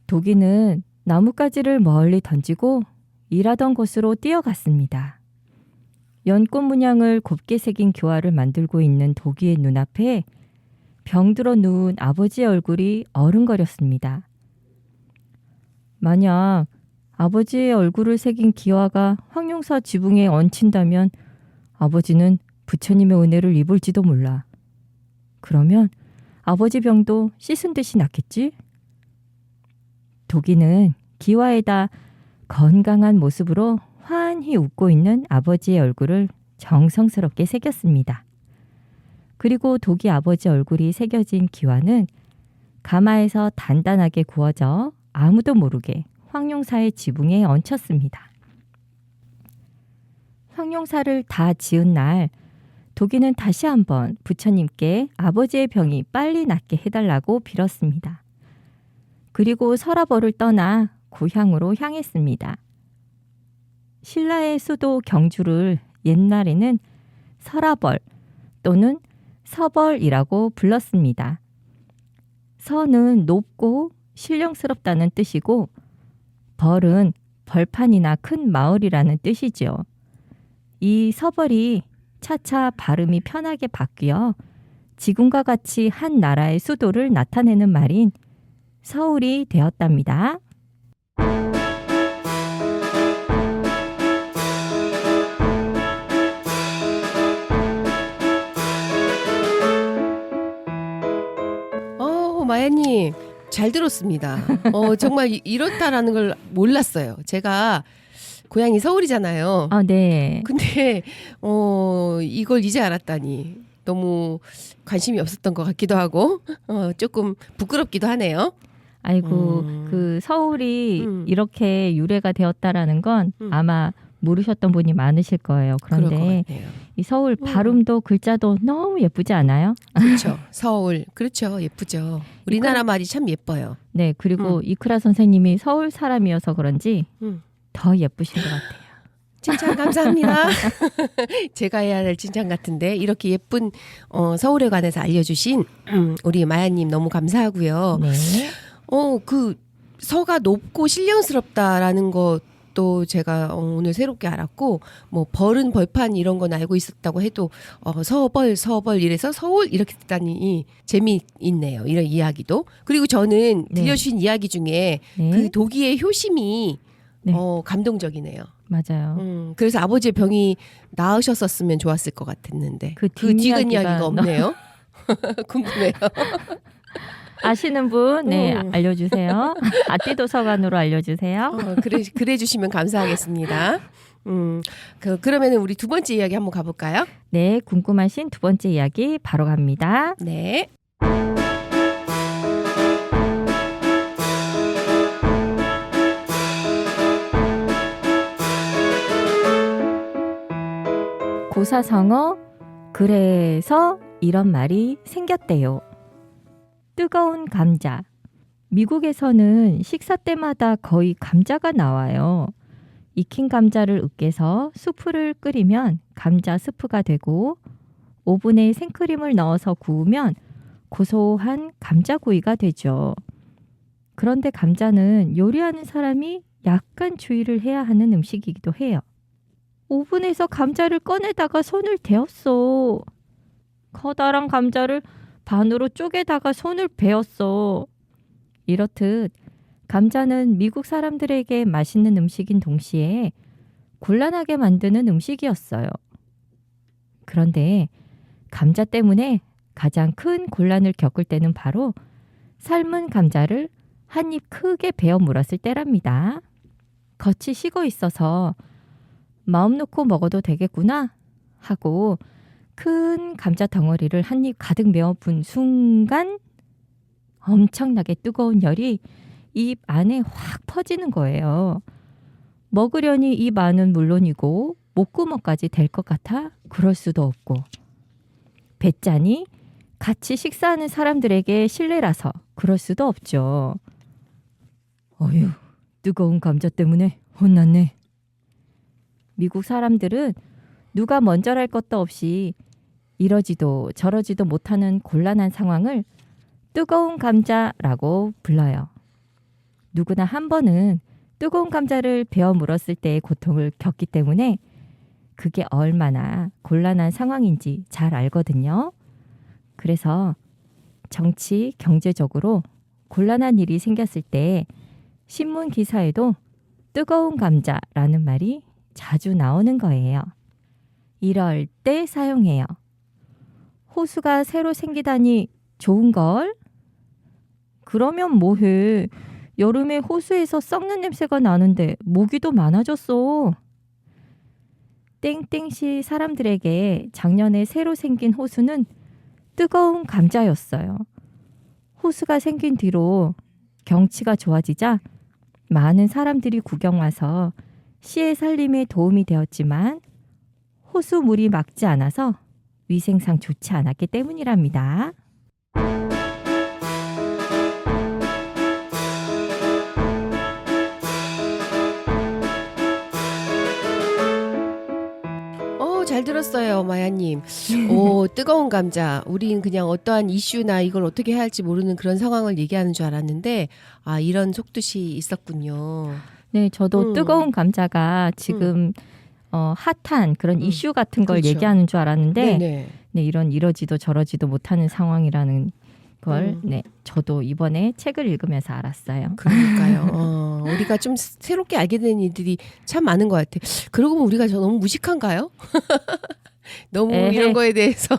도기는 나뭇가지를 멀리 던지고 일하던 곳으로 뛰어갔습니다. 연꽃 문양을 곱게 새긴 기와를 만들고 있는 도기의 눈앞에 병들어 누운 아버지의 얼굴이 어른거렸습니다. 만약 아버지의 얼굴을 새긴 기와가 황룡사 지붕에 얹힌다면 아버지는 부처님의 은혜를 입을지도 몰라. 그러면 아버지 병도 씻은 듯이 낫겠지? 도기는 기와에다 건강한 모습으로 환히 웃고 있는 아버지의 얼굴을 정성스럽게 새겼습니다. 그리고 도기 아버지 얼굴이 새겨진 기와는 가마에서 단단하게 구워져 아무도 모르게 황룡사의 지붕에 얹혔습니다. 황룡사를 다 지은 날 도기는 다시 한번 부처님께 아버지의 병이 빨리 낫게 해달라고 빌었습니다. 그리고 서라벌을 떠나 고향으로 향했습니다. 신라의 수도 경주를 옛날에는 서라벌 또는 서벌이라고 불렀습니다. 서는 높고 신령스럽다는 뜻이고 벌은 벌판이나 큰 마을이라는 뜻이지요. 이 서벌이 차차 발음이 편하게 바뀌어 지금과 같이 한 나라의 수도를 나타내는 말인 서울이 되었답니다. 마야님 잘 들었습니다. 정말 이렇다라는 걸 몰랐어요. 제가 고향이 서울이잖아요. 아, 네. 근데 이걸 이제 알았다니 너무 관심이 없었던 것 같기도 하고 조금 부끄럽기도 하네요. 아이고, 그 서울이 이렇게 유래가 되었다라는 건 아마 모르셨던 분이 많으실 거예요. 그럴 것 그런데 같아요. 이 서울 발음도 글자도 너무 예쁘지 않아요? 그렇죠. 서울. 그렇죠. 예쁘죠. 우리나라 말이 참 예뻐요. 네, 그리고 이크라 선생님이 서울 사람이어서 그런지 더 예쁘신 것 같아요. 칭찬 감사합니다. 제가 해야 할 칭찬 같은데 이렇게 예쁜 서울에 관해서 알려주신 우리 마야님 너무 감사하고요. 네. 그 서가 높고 신령스럽다라는 것도 제가 오늘 새롭게 알았고 뭐 벌은 벌판 이런 건 알고 있었다고 해도 서벌 이래서 서울 이렇게 듣다니 재미있네요. 이런 이야기도. 그리고 저는 네. 들려주신 이야기 중에 네. 그 도기의 효심이 네. 감동적이네요. 맞아요. 그래서 아버지의 병이 나으셨었으면 좋았을 것 같았는데 그 뒤근 뒷이야기가 이야기가 없네요. 궁금해요. 아시는 분, 네, 알려주세요. 아띠도서관으로 알려주세요. 그래 주시면 감사하겠습니다. 그러면은 우리 두 번째 이야기 한번 가볼까요? 네, 궁금하신 두 번째 이야기 바로 갑니다. 네. 고사성어, 그래서 이런 말이 생겼대요. 뜨거운 감자. 미국에서는 식사 때마다 거의 감자가 나와요. 익힌 감자를 으깨서 수프를 끓이면 감자 스프가 되고 오븐에 생크림을 넣어서 구우면 고소한 감자구이가 되죠. 그런데 감자는 요리하는 사람이 약간 주의를 해야 하는 음식이기도 해요. 오븐에서 감자를 꺼내다가 손을 대었어. 커다란 감자를 반으로 쪼개다가 손을 베었어. 이렇듯 감자는 미국 사람들에게 맛있는 음식인 동시에 곤란하게 만드는 음식이었어요. 그런데 감자 때문에 가장 큰 곤란을 겪을 때는 바로 삶은 감자를 한 입 크게 베어 물었을 때랍니다. 겉이 식어 있어서 마음 놓고 먹어도 되겠구나 하고 큰 감자 덩어리를 한 입 가득 메어 분 순간 엄청나게 뜨거운 열이 입 안에 확 퍼지는 거예요. 먹으려니 입 안은 물론이고 목구멍까지 될 것 같아 그럴 수도 없고 뱉자니 같이 식사하는 사람들에게 실례라서 그럴 수도 없죠. 어휴, 뜨거운 감자 때문에 혼났네. 미국 사람들은 누가 먼저랄 것도 없이 이러지도 저러지도 못하는 곤란한 상황을 뜨거운 감자라고 불러요. 누구나 한 번은 뜨거운 감자를 베어 물었을 때의 고통을 겪기 때문에 그게 얼마나 곤란한 상황인지 잘 알거든요. 그래서 정치, 경제적으로 곤란한 일이 생겼을 때 신문 기사에도 뜨거운 감자라는 말이 자주 나오는 거예요. 이럴 때 사용해요. 호수가 새로 생기다니 좋은걸? 그러면 뭐해? 여름에 호수에서 썩는 냄새가 나는데 모기도 많아졌어. 땡땡시 사람들에게 작년에 새로 생긴 호수는 뜨거운 감자였어요. 호수가 생긴 뒤로 경치가 좋아지자 많은 사람들이 구경 와서 시의 살림에 도움이 되었지만 호수 물이 맑지 않아서 위생상 좋지 않았기 때문이랍니다. 잘 들었어요, 마야님. 오, 뜨거운 감자. 우린 그냥 어떠한 이슈나 이걸 어떻게 해야 할지 모르는 그런 상황을 얘기하는 줄 알았는데, 아, 이런 속뜻이 있었군요. 네, 저도 뜨거운 감자가 지금 핫한 그런 이슈 같은 걸 그렇죠. 얘기하는 줄 알았는데, 네네. 네, 이런 이러지도 저러지도 못하는 상황이라는 걸, 네, 저도 이번에 책을 읽으면서 알았어요. 그러니까요. 우리가 좀 새롭게 알게 되는 일들이 참 많은 것 같아요. 그러고 보면 우리가 너무 무식한가요? 너무 에헤. 이런 거에 대해서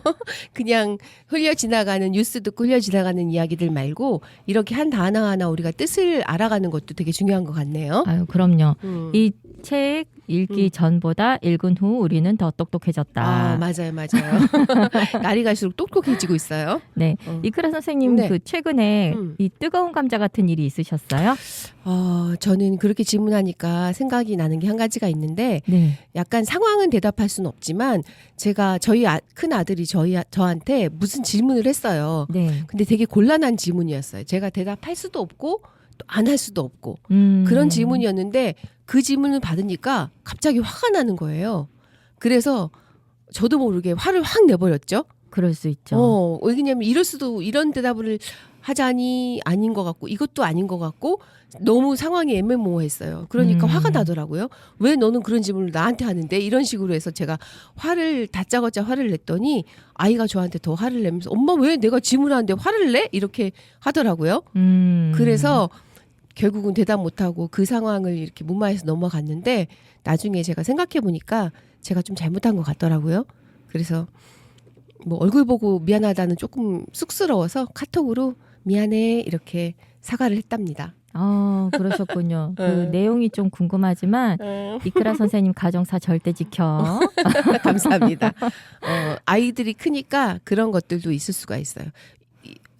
그냥 흘려 지나가는 뉴스 듣고 흘려 지나가는 이야기들 말고 이렇게 한 단어 하나 우리가 뜻을 알아가는 것도 되게 중요한 것 같네요. 아유, 그럼요. 음. 이 책 읽기 전보다 읽은 후 우리는 더 똑똑해졌다. 아, 맞아요. 날이 갈수록 똑똑해지고 있어요. 네, 이크라 선생님 네. 그 최근에 음. 이 뜨거운 감자 같은 일이 있으셨어요? 저는 그렇게 질문하니까 생각이 나는 게 한 가지가 있는데 네. 약간 상황은 대답할 수는 없지만 제가 저희 큰 아들이 저한테 무슨 질문을 했어요. 네. 근데 되게 곤란한 질문이었어요. 제가 대답할 수도 없고 또 안 할 수도 없고 그런 질문이었는데 그 질문을 받으니까 갑자기 화가 나는 거예요. 그래서 저도 모르게 화를 확 내버렸죠. 그럴 수 있죠. 왜냐면 이런 대답을 하자니 아닌 것 같고 이것도 아닌 것 같고 너무 상황이 애매모호했어요. 그러니까 화가 나더라고요. 왜 너는 그런 질문을 나한테 하는데 이런 식으로 해서 제가 다짜고짜 화를 냈더니 아이가 저한테 더 화를 내면서 엄마 왜 내가 질문하는데 화를 내? 이렇게 하더라고요. 그래서 결국은 대답 못하고 그 상황을 이렇게 무마해서 넘어갔는데 나중에 제가 생각해 보니까 제가 좀 잘못한 것 같더라고요. 그래서 뭐 얼굴 보고 미안하다는 조금 쑥스러워서 카톡으로 미안해 이렇게 사과를 했답니다. 그러셨군요. 그 내용이 좀 궁금하지만 이크라 선생님 가정사 절대 지켜. 감사합니다. 아이들이 크니까 그런 것들도 있을 수가 있어요.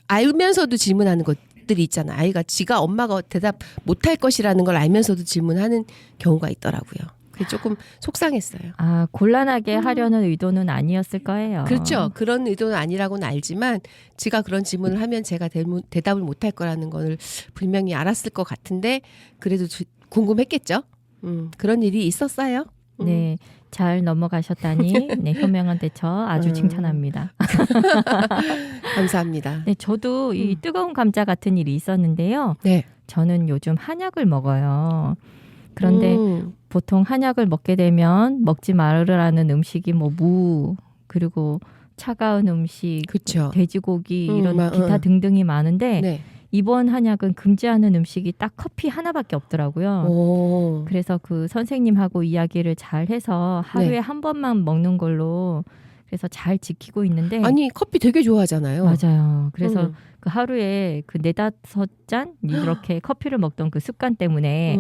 알면서도 질문하는 것들이 있잖아요. 아이가 지가 엄마가 대답 못할 것이라는 걸 알면서도 질문하는 경우가 있더라고요. 그게 조금 속상했어요. 곤란하게 하려는 의도는 아니었을 거예요. 그렇죠. 그런 의도는 아니라고는 알지만 지가 그런 질문을 하면 제가 대답을 못할 거라는 걸 분명히 알았을 것 같은데 그래도 궁금했겠죠. 그런 일이 있었어요. 네, 잘 넘어가셨다니 네, 현명한 대처 아주 칭찬합니다. 감사합니다. 네, 저도 이 뜨거운 감자 같은 일이 있었는데요. 네. 저는 요즘 한약을 먹어요. 그런데 보통 한약을 먹게 되면 먹지 말으라는 음식이 뭐 무 그리고 차가운 음식, 그쵸. 돼지고기 이런 기타 기타 등등이 많은데 네. 이번 한약은 금지하는 음식이 딱 커피 하나밖에 없더라고요. 오. 그래서 그 선생님하고 이야기를 잘 해서 하루에 네. 한 번만 먹는 걸로 그래서 잘 지키고 있는데 아니 커피 되게 좋아하잖아요. 맞아요. 그래서 음. 그 하루에 그 4-5잔 이렇게 커피를 먹던 그 습관 때문에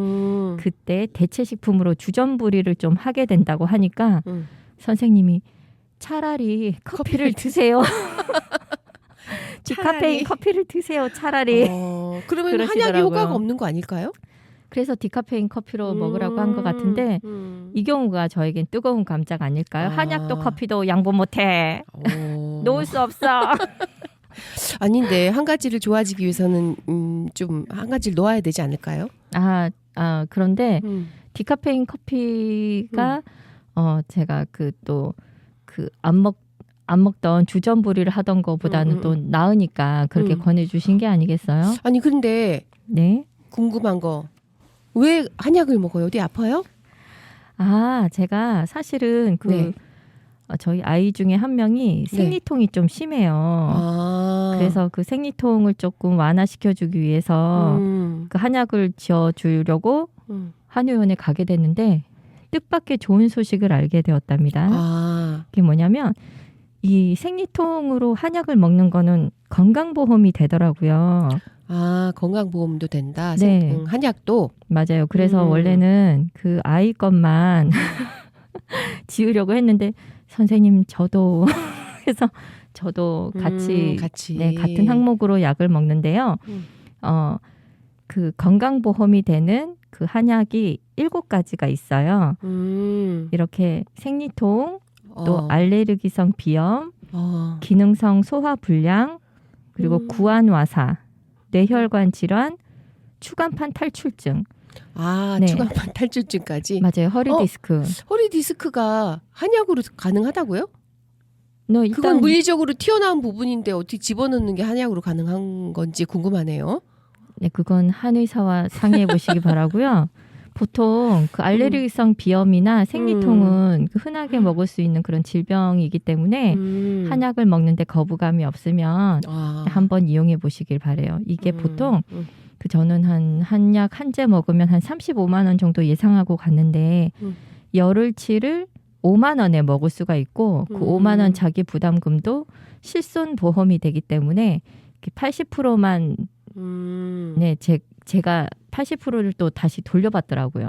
그때 대체식품으로 주전부리를 좀 하게 된다고 하니까 음. 선생님이 차라리 커피를 드세요. 차라리. 디카페인 커피를 드세요. 차라리. 그러면 한약이 그러시더라고요. 효과가 없는 거 아닐까요? 그래서 디카페인 커피로 먹으라고 한 것 같은데 이 경우가 저에겐 뜨거운 감자가 아닐까요? 아. 한약도 커피도 양보 못해. 오. 놓을 수 없어. 아닌데 한 가지를 좋아지기 위해서는 좀 한 가지를 놓아야 되지 않을까요? 그런데 디카페인 커피가 제가 안 먹던 주전부리를 하던 거보다는 또 나으니까 그렇게 권해주신 게 아니겠어요? 아니 근데 네. 궁금한 거 왜 한약을 먹어요? 어디 아파요? 제가 사실은 네. 저희 아이 중에 한 명이 생리통이 좀 심해요. 그래서 그 생리통을 조금 완화시켜주기 위해서 그 한약을 지어주려고 한의원에 가게 됐는데 뜻밖의 좋은 소식을 알게 되었답니다. 그게 뭐냐면 이 생리통으로 한약을 먹는 거는 건강보험이 되더라고요. 건강보험도 된다. 네. 한약도. 맞아요. 그래서 원래는 그 아이 것만 지으려고 했는데 선생님 저도 해서 저도 같이 네, 같은 항목으로 약을 먹는데요. 그 건강보험이 되는 그 한약이 7가지가 있어요. 이렇게 생리통, 또 알레르기성 비염, 기능성 소화불량, 그리고 구안와사, 뇌혈관 질환, 추간판 탈출증. 네. 추간판 탈출증까지. 맞아요. 허리 디스크. 허리 디스크가 한약으로 가능하다고요? 일단 그건 물리적으로 튀어나온 부분인데 어떻게 집어넣는 게 한약으로 가능한 건지 궁금하네요. 네, 그건 한의사와 상의해 보시기 바라고요. 보통 그 알레르기성 비염이나 생리통은 그 흔하게 먹을 수 있는 그런 질병이기 때문에 한약을 먹는데 거부감이 없으면 한번 이용해 보시길 바래요. 이게 보통 저는 한약 한 재 먹으면 한 35만 원 정도 예상하고 갔는데 열흘치를 5만 원에 먹을 수가 있고 그 5만 원 자기 부담금도 실손 보험이 되기 때문에 80%만 네, 제가 80%를 또 다시 돌려받더라고요.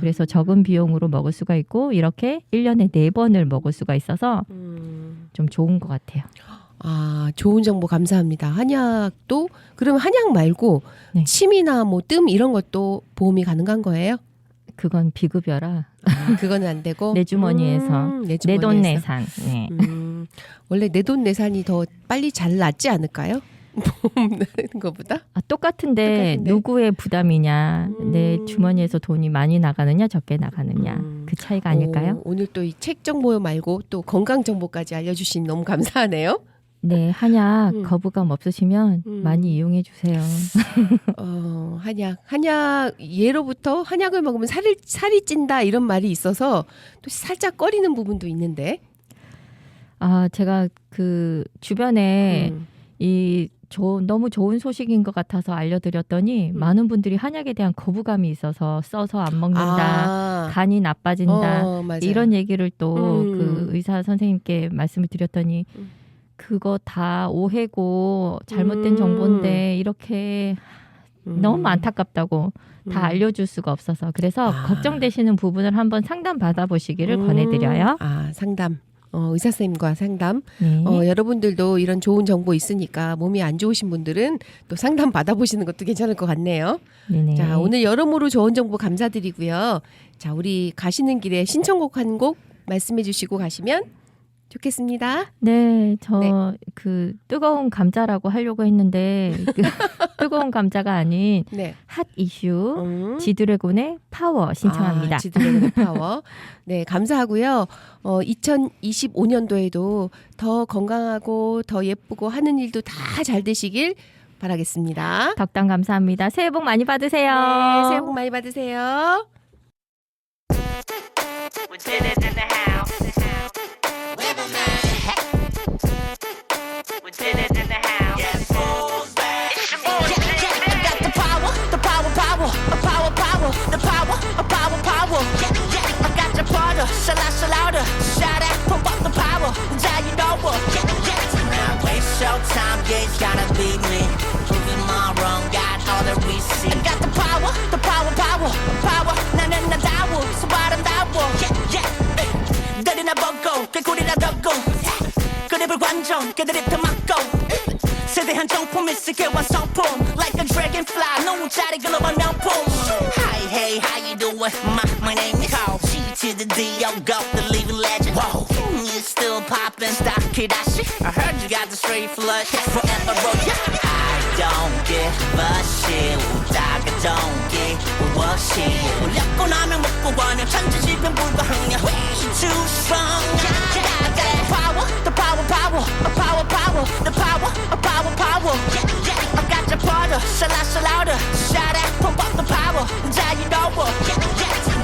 그래서 적은 비용으로 먹을 수가 있고 이렇게 1년에 4번을 먹을 수가 있어서 좀 좋은 것 같아요. 좋은 정보 감사합니다. 한약도 그럼 한약 말고 네. 침이나 뭐 뜸 이런 것도 보험이 가능한 거예요? 그건 비급여라. 그거는 안 되고 내 주머니에서 내 돈 내산. 네. 원래 내 돈 내산이 더 빨리 잘 낫지 않을까요? 보험 내는 것보다? 똑같은데 누구의 부담이냐, 내 주머니에서 돈이 많이 나가느냐 적게 나가느냐 그 차이가 아닐까요? 오늘 또 이 책 정보 말고 또 건강 정보까지 알려주시니 너무 감사하네요. 네, 한약 거부감 없으시면 많이 이용해 주세요. 한약 예로부터 한약을 먹으면 살이 찐다 이런 말이 있어서 또 살짝 꺼리는 부분도 있는데. 제가 그 주변에 너무 좋은 소식인 것 같아서 알려드렸더니 많은 분들이 한약에 대한 거부감이 있어서 써서 안 먹는다, 간이 나빠진다 이런 얘기를 또 그 의사 선생님께 말씀을 드렸더니 그거 다 오해고 잘못된 정보인데 이렇게 너무 안타깝다고 다 알려줄 수가 없어서 그래서 걱정되시는 부분을 한번 상담 받아보시기를 권해드려요. 상담. 의사 선생님과 상담. 네. 여러분들도 이런 좋은 정보 있으니까 몸이 안 좋으신 분들은 또 상담 받아보시는 것도 괜찮을 것 같네요. 네네. 자, 오늘 여러모로 좋은 정보 감사드리고요. 자, 우리 가시는 길에 신청곡 한 곡 말씀해 주시고 가시면 좋겠습니다. 네, 그 뜨거운 감자라고 하려고 했는데 그 뜨거운 감자가 아닌 핫 이슈 지드래곤의 파워 신청합니다. 지드래곤의 파워. 네, 감사하고요. 2025년도에도 더 건강하고 더 예쁘고 하는 일도 다 잘 되시길 바라겠습니다. 덕담 감사합니다. 새해 복 많이 받으세요. 네, 새해 복 많이 받으세요. It's your boy harder, shall I shall louder. Shout out, pump up the power. Now you know what. Now waste your time, yeah, it's gotta be me. Proving my wrong, got all the receipts. I got the power, power. 나는 나다워, so 아름다워. 내리나 보고, 꾀꼬리나 덮고. 그립을 관전, 그들이 더 막고. 세대한 정품일 세계와 성품. Like a dragonfly, 너무 잘 글로벌 명품. Hi, hey, how you doing? My name is Carl. G to the D, O, go, the living legend. Whoa, you still poppin', stop Kidashi. I heard you got the straight flush, forever road. I don't give a shit. 웃다가 don't give a shit. 울렸고 나면 먹고 가면 천지지변 불가항력. Way too strong. I got the power, the power. The power. I got your powder, shall I shall louder. Shout out, pump up the power. Now you know what.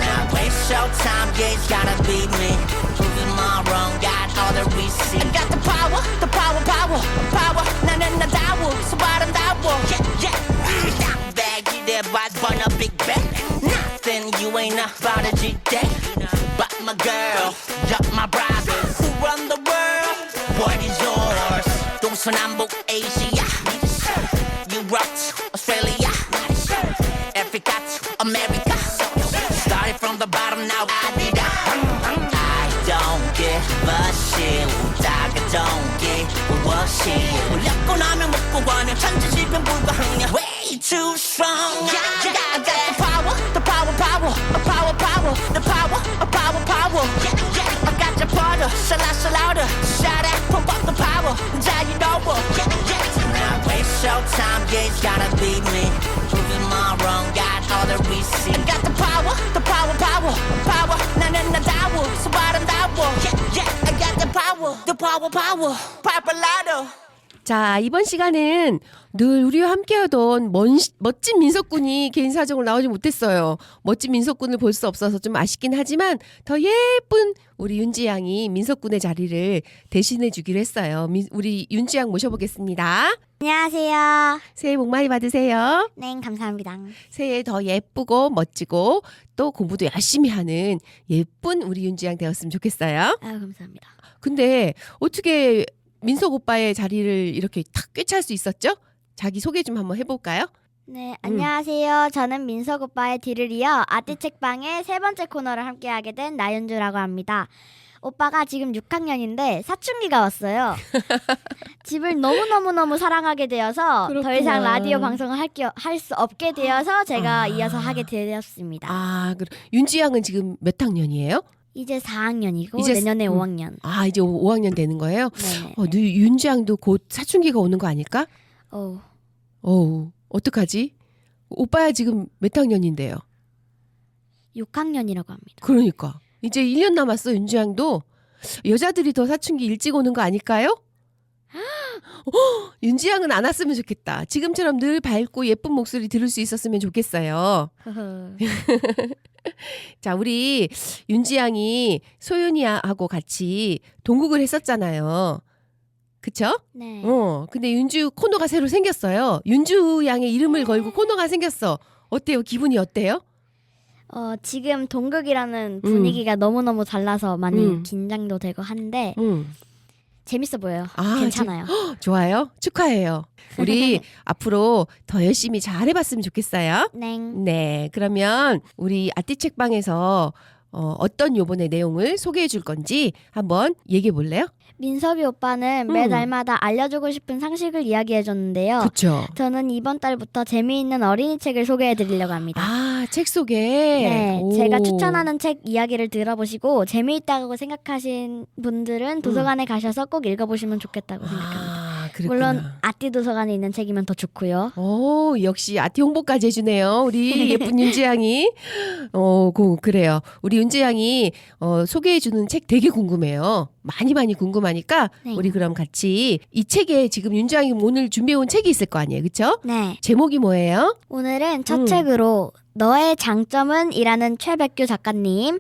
Now waste your time, yeah, it's gotta be me. Proving my wrong, got all the receipts. I got the power. 나는 나다워, so 아름다워. Baggy there, boys, burn a big bag. Nothing you ain't about a G-Day. But my girl, drop my brother. Who run the world? What is yours? 동서남북 Asia, Europe to Australia, Africa to America. Started from the bottom, now I did that. I don't give a shit. 웃다가 don't give a shit. 울렸고 나면 먹고 가면 천지지변 불가항력. Way too strong. I got the power. The power. I got your powder, shall I shall louder. Shout out, pump up the power. Now you know what. Now waste your time, yeah, it's gotta be me. Proving my wrong, got all the receipts. I got the power. 나는 나다워, so 아름다워. I got the power. Papalado. 자, 이번 시간은 늘 우리와 함께하던 멋진 민석군이 개인 사정으로 나오지 못했어요. 멋진 민석군을 볼 수 없어서 좀 아쉽긴 하지만 더 예쁜 우리 윤지 양이 민석군의 자리를 대신해 주기로 했어요. 우리 윤지 양 모셔보겠습니다. 안녕하세요. 새해 복 많이 받으세요. 네, 감사합니다. 새해 더 예쁘고 멋지고 또 공부도 열심히 하는 예쁜 우리 윤지 양 되었으면 좋겠어요. 감사합니다. 근데 어떻게 민석 오빠의 자리를 이렇게 탁 꿰찰 수 있었죠? 자기 소개 좀 한번 해볼까요? 네, 안녕하세요. 저는 민석 오빠의 뒤를 이어 아티책방의 세 번째 코너를 함께하게 된 나윤주라고 합니다. 오빠가 지금 6학년인데 사춘기가 왔어요. 집을 너무너무 사랑하게 되어서 더 그렇구나. 이상 라디오 방송을 할 수 없게 되어서 제가 이어서 하게 되었습니다. 아, 윤지 양은 지금 몇 학년이에요? 이제 4학년이고 이제 내년에 5학년. 아, 이제 5학년 되는 거예요? 네네. 윤지 양도 곧 사춘기가 오는 거 아닐까? 어떡하지? 오빠야 지금 몇 학년인데요? 6학년이라고 합니다. 그러니까 이제 1년 남았어. 윤지 양도. 여자들이 더 사춘기 일찍 오는 거 아닐까요? 윤지 양은 안 왔으면 좋겠다. 지금처럼 늘 밝고 예쁜 목소리 들을 수 있었으면 좋겠어요. 자, 우리 윤지 양이 소윤이하고 같이 동국을 했었잖아요. 그쵸? 네. 근데 윤주 코너가 새로 생겼어요. 윤주 양의 이름을 걸고 코너가 생겼어. 어때요? 기분이 어때요? 지금 동극이라는 분위기가 너무너무 달라서 많이 긴장도 되고 한데 재밌어 보여요. 괜찮아요. 좋아요. 축하해요. 우리 앞으로 더 열심히 잘 해봤으면 좋겠어요. 네, 그러면 우리 아띠책방에서 어떤 요번에 내용을 소개해 줄 건지 한번 얘기해 볼래요? 민석이 오빠는 매달마다 알려주고 싶은 상식을 이야기해 줬는데요. 그쵸? 저는 이번 달부터 재미있는 어린이 책을 소개해 드리려고 합니다. 아, 책 소개. 네, 오. 제가 추천하는 책 이야기를 들어보시고 재미있다고 생각하신 분들은 도서관에 가셔서 꼭 읽어보시면 좋겠다고 생각합니다. 아, 그렇구나. 물론 아띠 도서관에 있는 책이면 더 좋고요. 오, 역시 아티 홍보까지 해주네요. 우리 예쁜 윤지 양이. 그래요. 우리 윤지 양이 소개해주는 책 되게 궁금해요. 많이 궁금하니까 네. 우리 그럼 같이 이 책에 지금 윤지 양이 오늘 준비해온 책이 있을 거 아니에요. 그쵸? 네, 제목이 뭐예요? 오늘은 첫 책으로 너의 장점은 이라는 최백규 작가님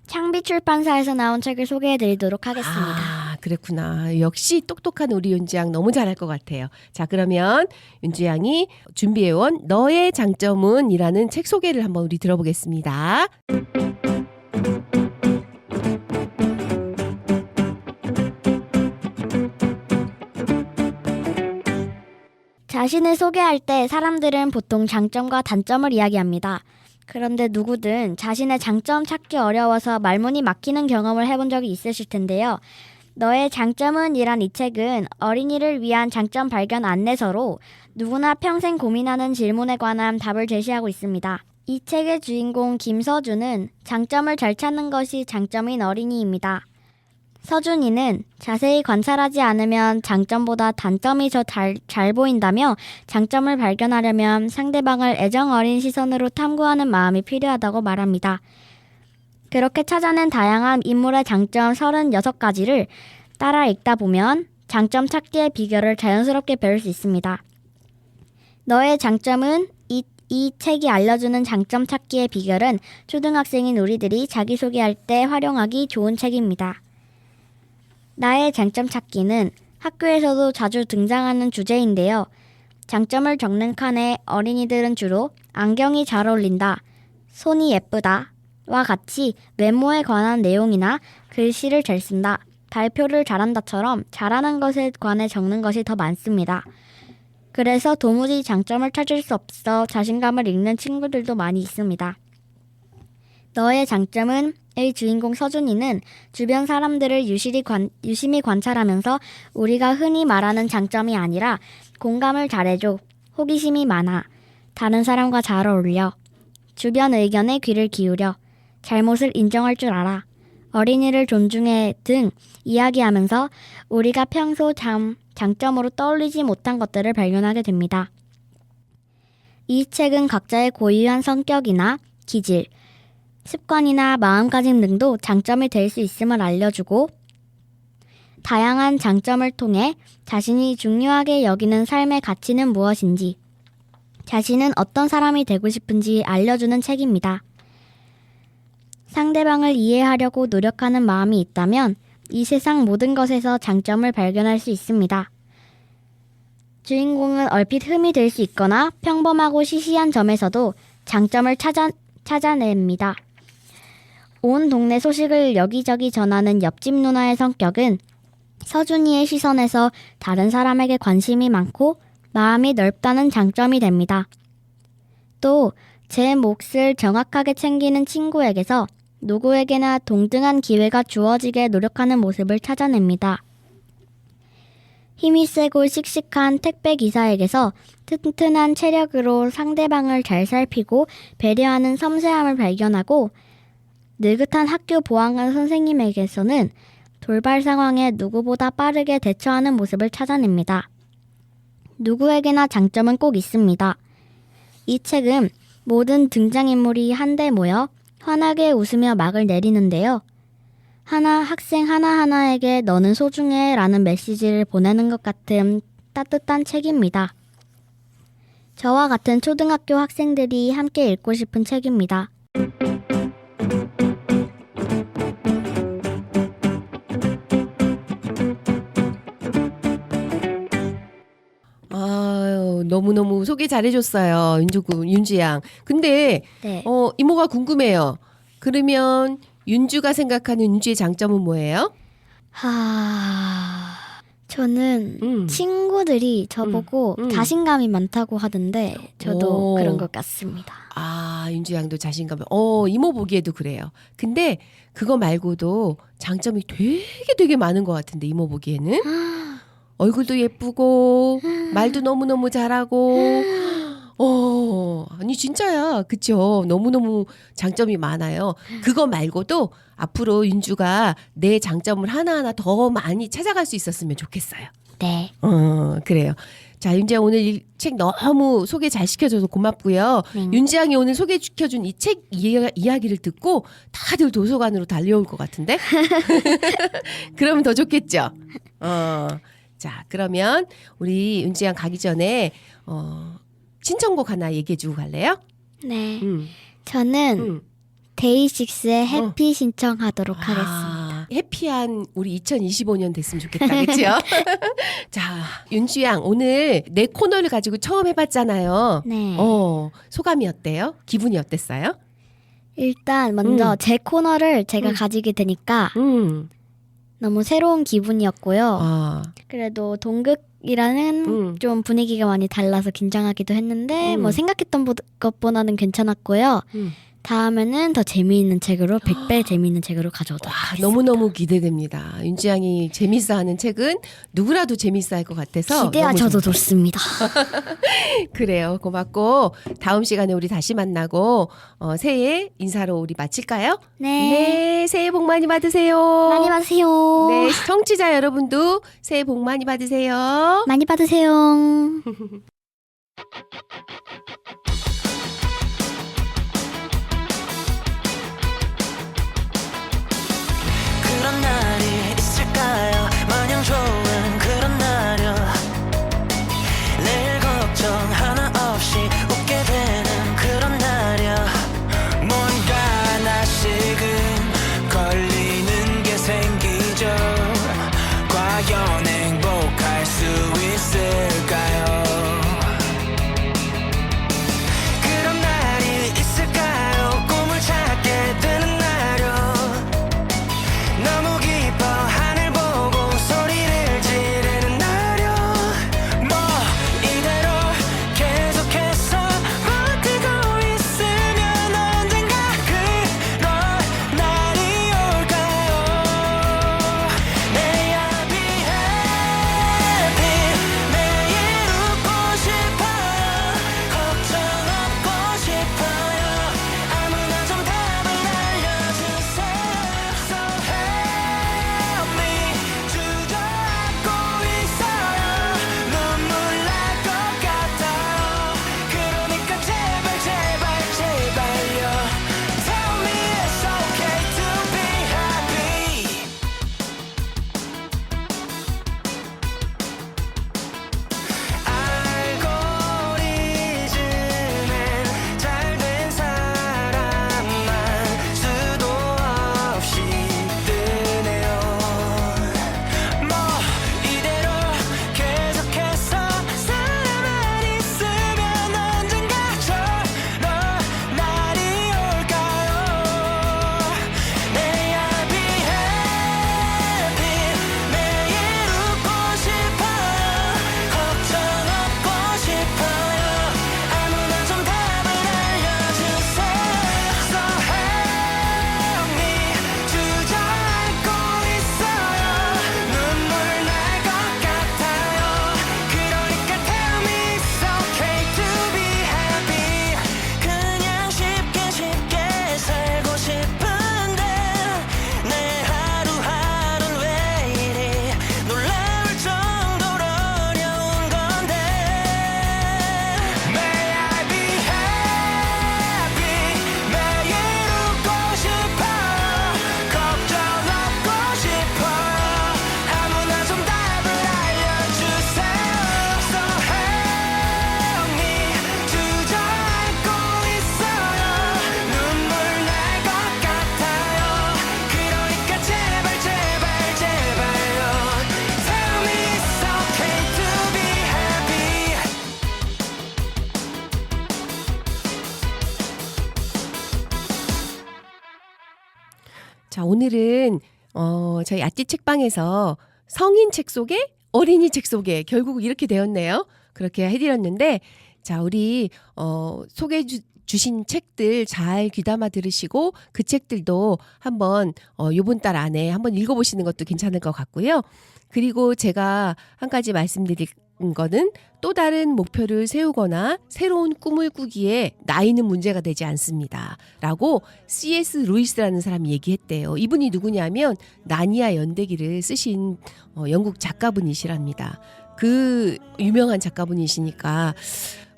창비 출판사에서 나온 책을 소개해 드리도록 하겠습니다. 아, 그랬구나. 역시 똑똑한 우리 윤지 양 너무 잘할 것 같아요. 자, 그러면 윤지 양이 준비해온 너의 장점은 이라는 책 소개를 한번 우리 들어보겠습니다. 자신을 소개할 때 사람들은 보통 장점과 단점을 이야기합니다. 그런데 누구든 자신의 장점 찾기 어려워서 말문이 막히는 경험을 해본 적이 있으실 텐데요. 너의 장점은 이란 이 책은 어린이를 위한 장점 발견 안내서로 누구나 평생 고민하는 질문에 관한 답을 제시하고 있습니다. 이 책의 주인공 김서준은 장점을 잘 찾는 것이 장점인 어린이입니다. 서준이는 자세히 관찰하지 않으면 장점보다 단점이 잘 보인다며 장점을 발견하려면 상대방을 애정 어린 시선으로 탐구하는 마음이 필요하다고 말합니다. 그렇게 찾아낸 다양한 인물의 장점 36가지를 따라 읽다 보면 장점 찾기의 비결을 자연스럽게 배울 수 있습니다. 너의 장점은 이 책이 알려주는 장점 찾기의 비결은 초등학생인 우리들이 자기소개할 때 활용하기 좋은 책입니다. 나의 장점 찾기는 학교에서도 자주 등장하는 주제인데요. 장점을 적는 칸에 어린이들은 주로 안경이 잘 어울린다, 손이 예쁘다, 와 같이 외모에 관한 내용이나 글씨를 잘 쓴다, 발표를 잘한다처럼 잘하는 것에 관해 적는 것이 더 많습니다. 그래서 도무지 장점을 찾을 수 없어 자신감을 잃는 친구들도 많이 있습니다. 너의 장점은 의 주인공 서준이는 주변 사람들을 유심히 관찰하면서 우리가 흔히 말하는 장점이 아니라 공감을 잘해줘, 호기심이 많아, 다른 사람과 잘 어울려, 주변 의견에 귀를 기울여, 잘못을 인정할 줄 알아, 어린이를 존중해 등 이야기하면서 우리가 평소 장점으로 떠올리지 못한 것들을 발견하게 됩니다. 이 책은 각자의 고유한 성격이나 기질, 습관이나 마음가짐 등도 장점이 될 수 있음을 알려주고 다양한 장점을 통해 자신이 중요하게 여기는 삶의 가치는 무엇인지, 자신은 어떤 사람이 되고 싶은지 알려주는 책입니다. 상대방을 이해하려고 노력하는 마음이 있다면 이 세상 모든 것에서 장점을 발견할 수 있습니다. 주인공은 얼핏 흠이 될 수 있거나 평범하고 시시한 점에서도 장점을 찾아냅니다. 온 동네 소식을 여기저기 전하는 옆집 누나의 성격은 서준이의 시선에서 다른 사람에게 관심이 많고 마음이 넓다는 장점이 됩니다. 또 제 몫을 정확하게 챙기는 친구에게서 누구에게나 동등한 기회가 주어지게 노력하는 모습을 찾아냅니다. 힘이 세고 씩씩한 택배 기사에게서 튼튼한 체력으로 상대방을 잘 살피고 배려하는 섬세함을 발견하고 느긋한 학교 보안관 선생님에게서는 돌발 상황에 누구보다 빠르게 대처하는 모습을 찾아냅니다. 누구에게나 장점은 꼭 있습니다. 이 책은 모든 등장인물이 한데 모여 환하게 웃으며 막을 내리는데요. 학생 하나하나에게 너는 소중해 라는 메시지를 보내는 것 같은 따뜻한 책입니다. 저와 같은 초등학교 학생들이 함께 읽고 싶은 책입니다. 아유, 너무너무 소개 잘해줬어요. 윤주 양. 근데 네. 이모가 궁금해요. 그러면 윤주가 생각하는 윤주의 장점은 뭐예요? 저는 친구들이 저보고 자신감이 많다고 하던데 저도 오. 그런 것 같습니다. 아, 윤주 양도 자신감. 이모 보기에도 그래요. 근데 그거 말고도 장점이 되게 많은 것 같은데 이모 보기에는 얼굴도 예쁘고 말도 너무너무 잘하고 아니 진짜야. 그쵸? 너무너무 장점이 많아요. 그거 말고도 앞으로 윤주가 내 장점을 하나하나 더 많이 찾아갈 수 있었으면 좋겠어요. 네. 그래요. 자, 윤지양 오늘 이 책 너무 소개 잘 시켜줘서 고맙고요. 윤지양이 오늘 소개시켜준 이 책 이야기를 듣고 다들 도서관으로 달려올 것 같은데? 그러면 더 좋겠죠? 자, 그러면 우리 윤지양 가기 전에 신청곡 하나 얘기해주고 갈래요? 네. 저는 데이식스의 해피 신청하도록 하겠습니다. 해피한 우리 2025년 됐으면 좋겠다. 그렇죠? 자, 윤주양 오늘 내 코너를 가지고 처음 해봤잖아요. 네. 소감이 어때요? 기분이 어땠어요? 일단 먼저 제 코너를 제가 가지게 되니까 너무 새로운 기분이었고요. 아, 그래도 동극이라는 좀 분위기가 많이 달라서 긴장하기도 했는데 뭐 생각했던 것보다는 괜찮았고요. 다음에는 더 재미있는 책으로 100배 재미있는 책으로 가져오도록 하겠습니다. 너무너무 기대됩니다. 윤지 양이 재밌어하는 책은 누구라도 재밌어할 것 같아서 기대하셔도 너무 좋습니다. 그래요. 고맙고 다음 시간에 우리 다시 만나고 새해 인사로 우리 마칠까요? 네. 새해 복 많이 받으세요. 많이 받으세요. 네, 청취자 여러분도 새해 복 많이 받으세요. 많이 받으세요. 그런 날이 있을까요? 마냥 좋은 그런 날이요. 내일 걱정 하나 없이 웃게 되는 그런 날이요. 뭔가 하나씩은 걸리는 게 생기죠. 과연 행복할 수 있을까요? 그런 날이 있을까요? 꿈을 찾게 되는 날이요. 너무 기뻐 하늘 보고 소리를 지르는 날이요. 뭐 이대로 계속해서 버티고 있으면 언젠가 그런 날이 올까요? May I be happy. 매일 웃고 싶어요. 걱정 없고 싶어요. 아무나 좀 답을 알려주세요. So help me. 주저앉고 있어요. 눈물 날 것 같아요. 그러니까 제발 제발 제발요. Tell me it's okay to be happy. 알고리즘엔 잘된 사람만 수도 없이 뜨네요. 뭐 이대로 계속해서 살아만 있으면 언젠가 저런 날이 올까요? May I be happy. 매일 웃고 싶어요. 걱정 없고 싶어요. 아무나 좀 답을 알려주세요. So help me. 주저앉고 있어요. 눈물 날 것 같아요. 그러니까 tell me it's okay to be happy. 그냥 쉽게 쉽게 살고 싶은데 내 하루하루는 왜 이리 놀라울 정도로 어려운 건데. May I be happy. 매일 웃고 싶어요. 걱정 없고 싶어요. 아무나 좀 답을 알려주세요. So help me. 주저앉고 있어요. 눈물 날 것 같아요. 그러니까 제발 제발 제발요. Tell me it's okay to be happy. 자, 오늘은 저희 아띠 책방에서 성인 책 소개, 어린이 책 소개 결국 이렇게 되었네요. 그렇게 해드렸는데 자, 우리 소개해 주신 책들 잘 귀담아 들으시고 그 책들도 한번 요번 달 안에 한번 읽어보시는 것도 괜찮을 것 같고요. 그리고 제가 한 가지 말씀드릴 거는 또 다른 목표를 세우거나 새로운 꿈을 꾸기에 나이는 문제가 되지 않습니다. 라고 C.S. 루이스라는 사람이 얘기했대요. 이분이 누구냐면 나니아 연대기를 쓰신 영국 작가분이시랍니다. 그 유명한 작가분이시니까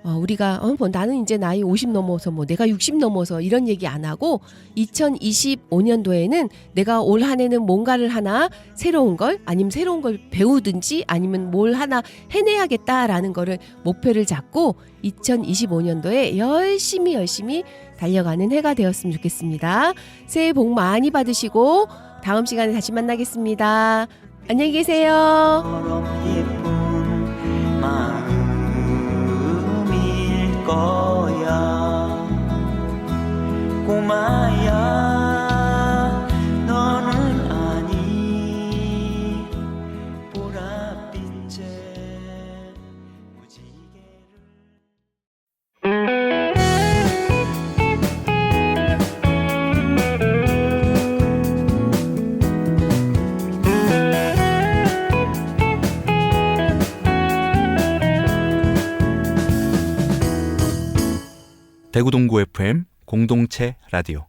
우리가 뭐 나는 이제 나이 50 넘어서 뭐 내가 60 넘어서 이런 얘기 안 하고 2025년도에는 내가 올 한 해는 뭔가를 하나 새로운 걸 아니면 새로운 걸 배우든지 아니면 뭘 하나 해내야겠다라는 거를 목표를 잡고 2025년도에 열심히 달려가는 해가 되었으면 좋겠습니다. 새해 복 많이 받으시고 다음 시간에 다시 만나겠습니다. 안녕히 계세요. 예쁜 마음일 거야. 꼬마야 너는 아니 대구 동구 FM 공동체 라디오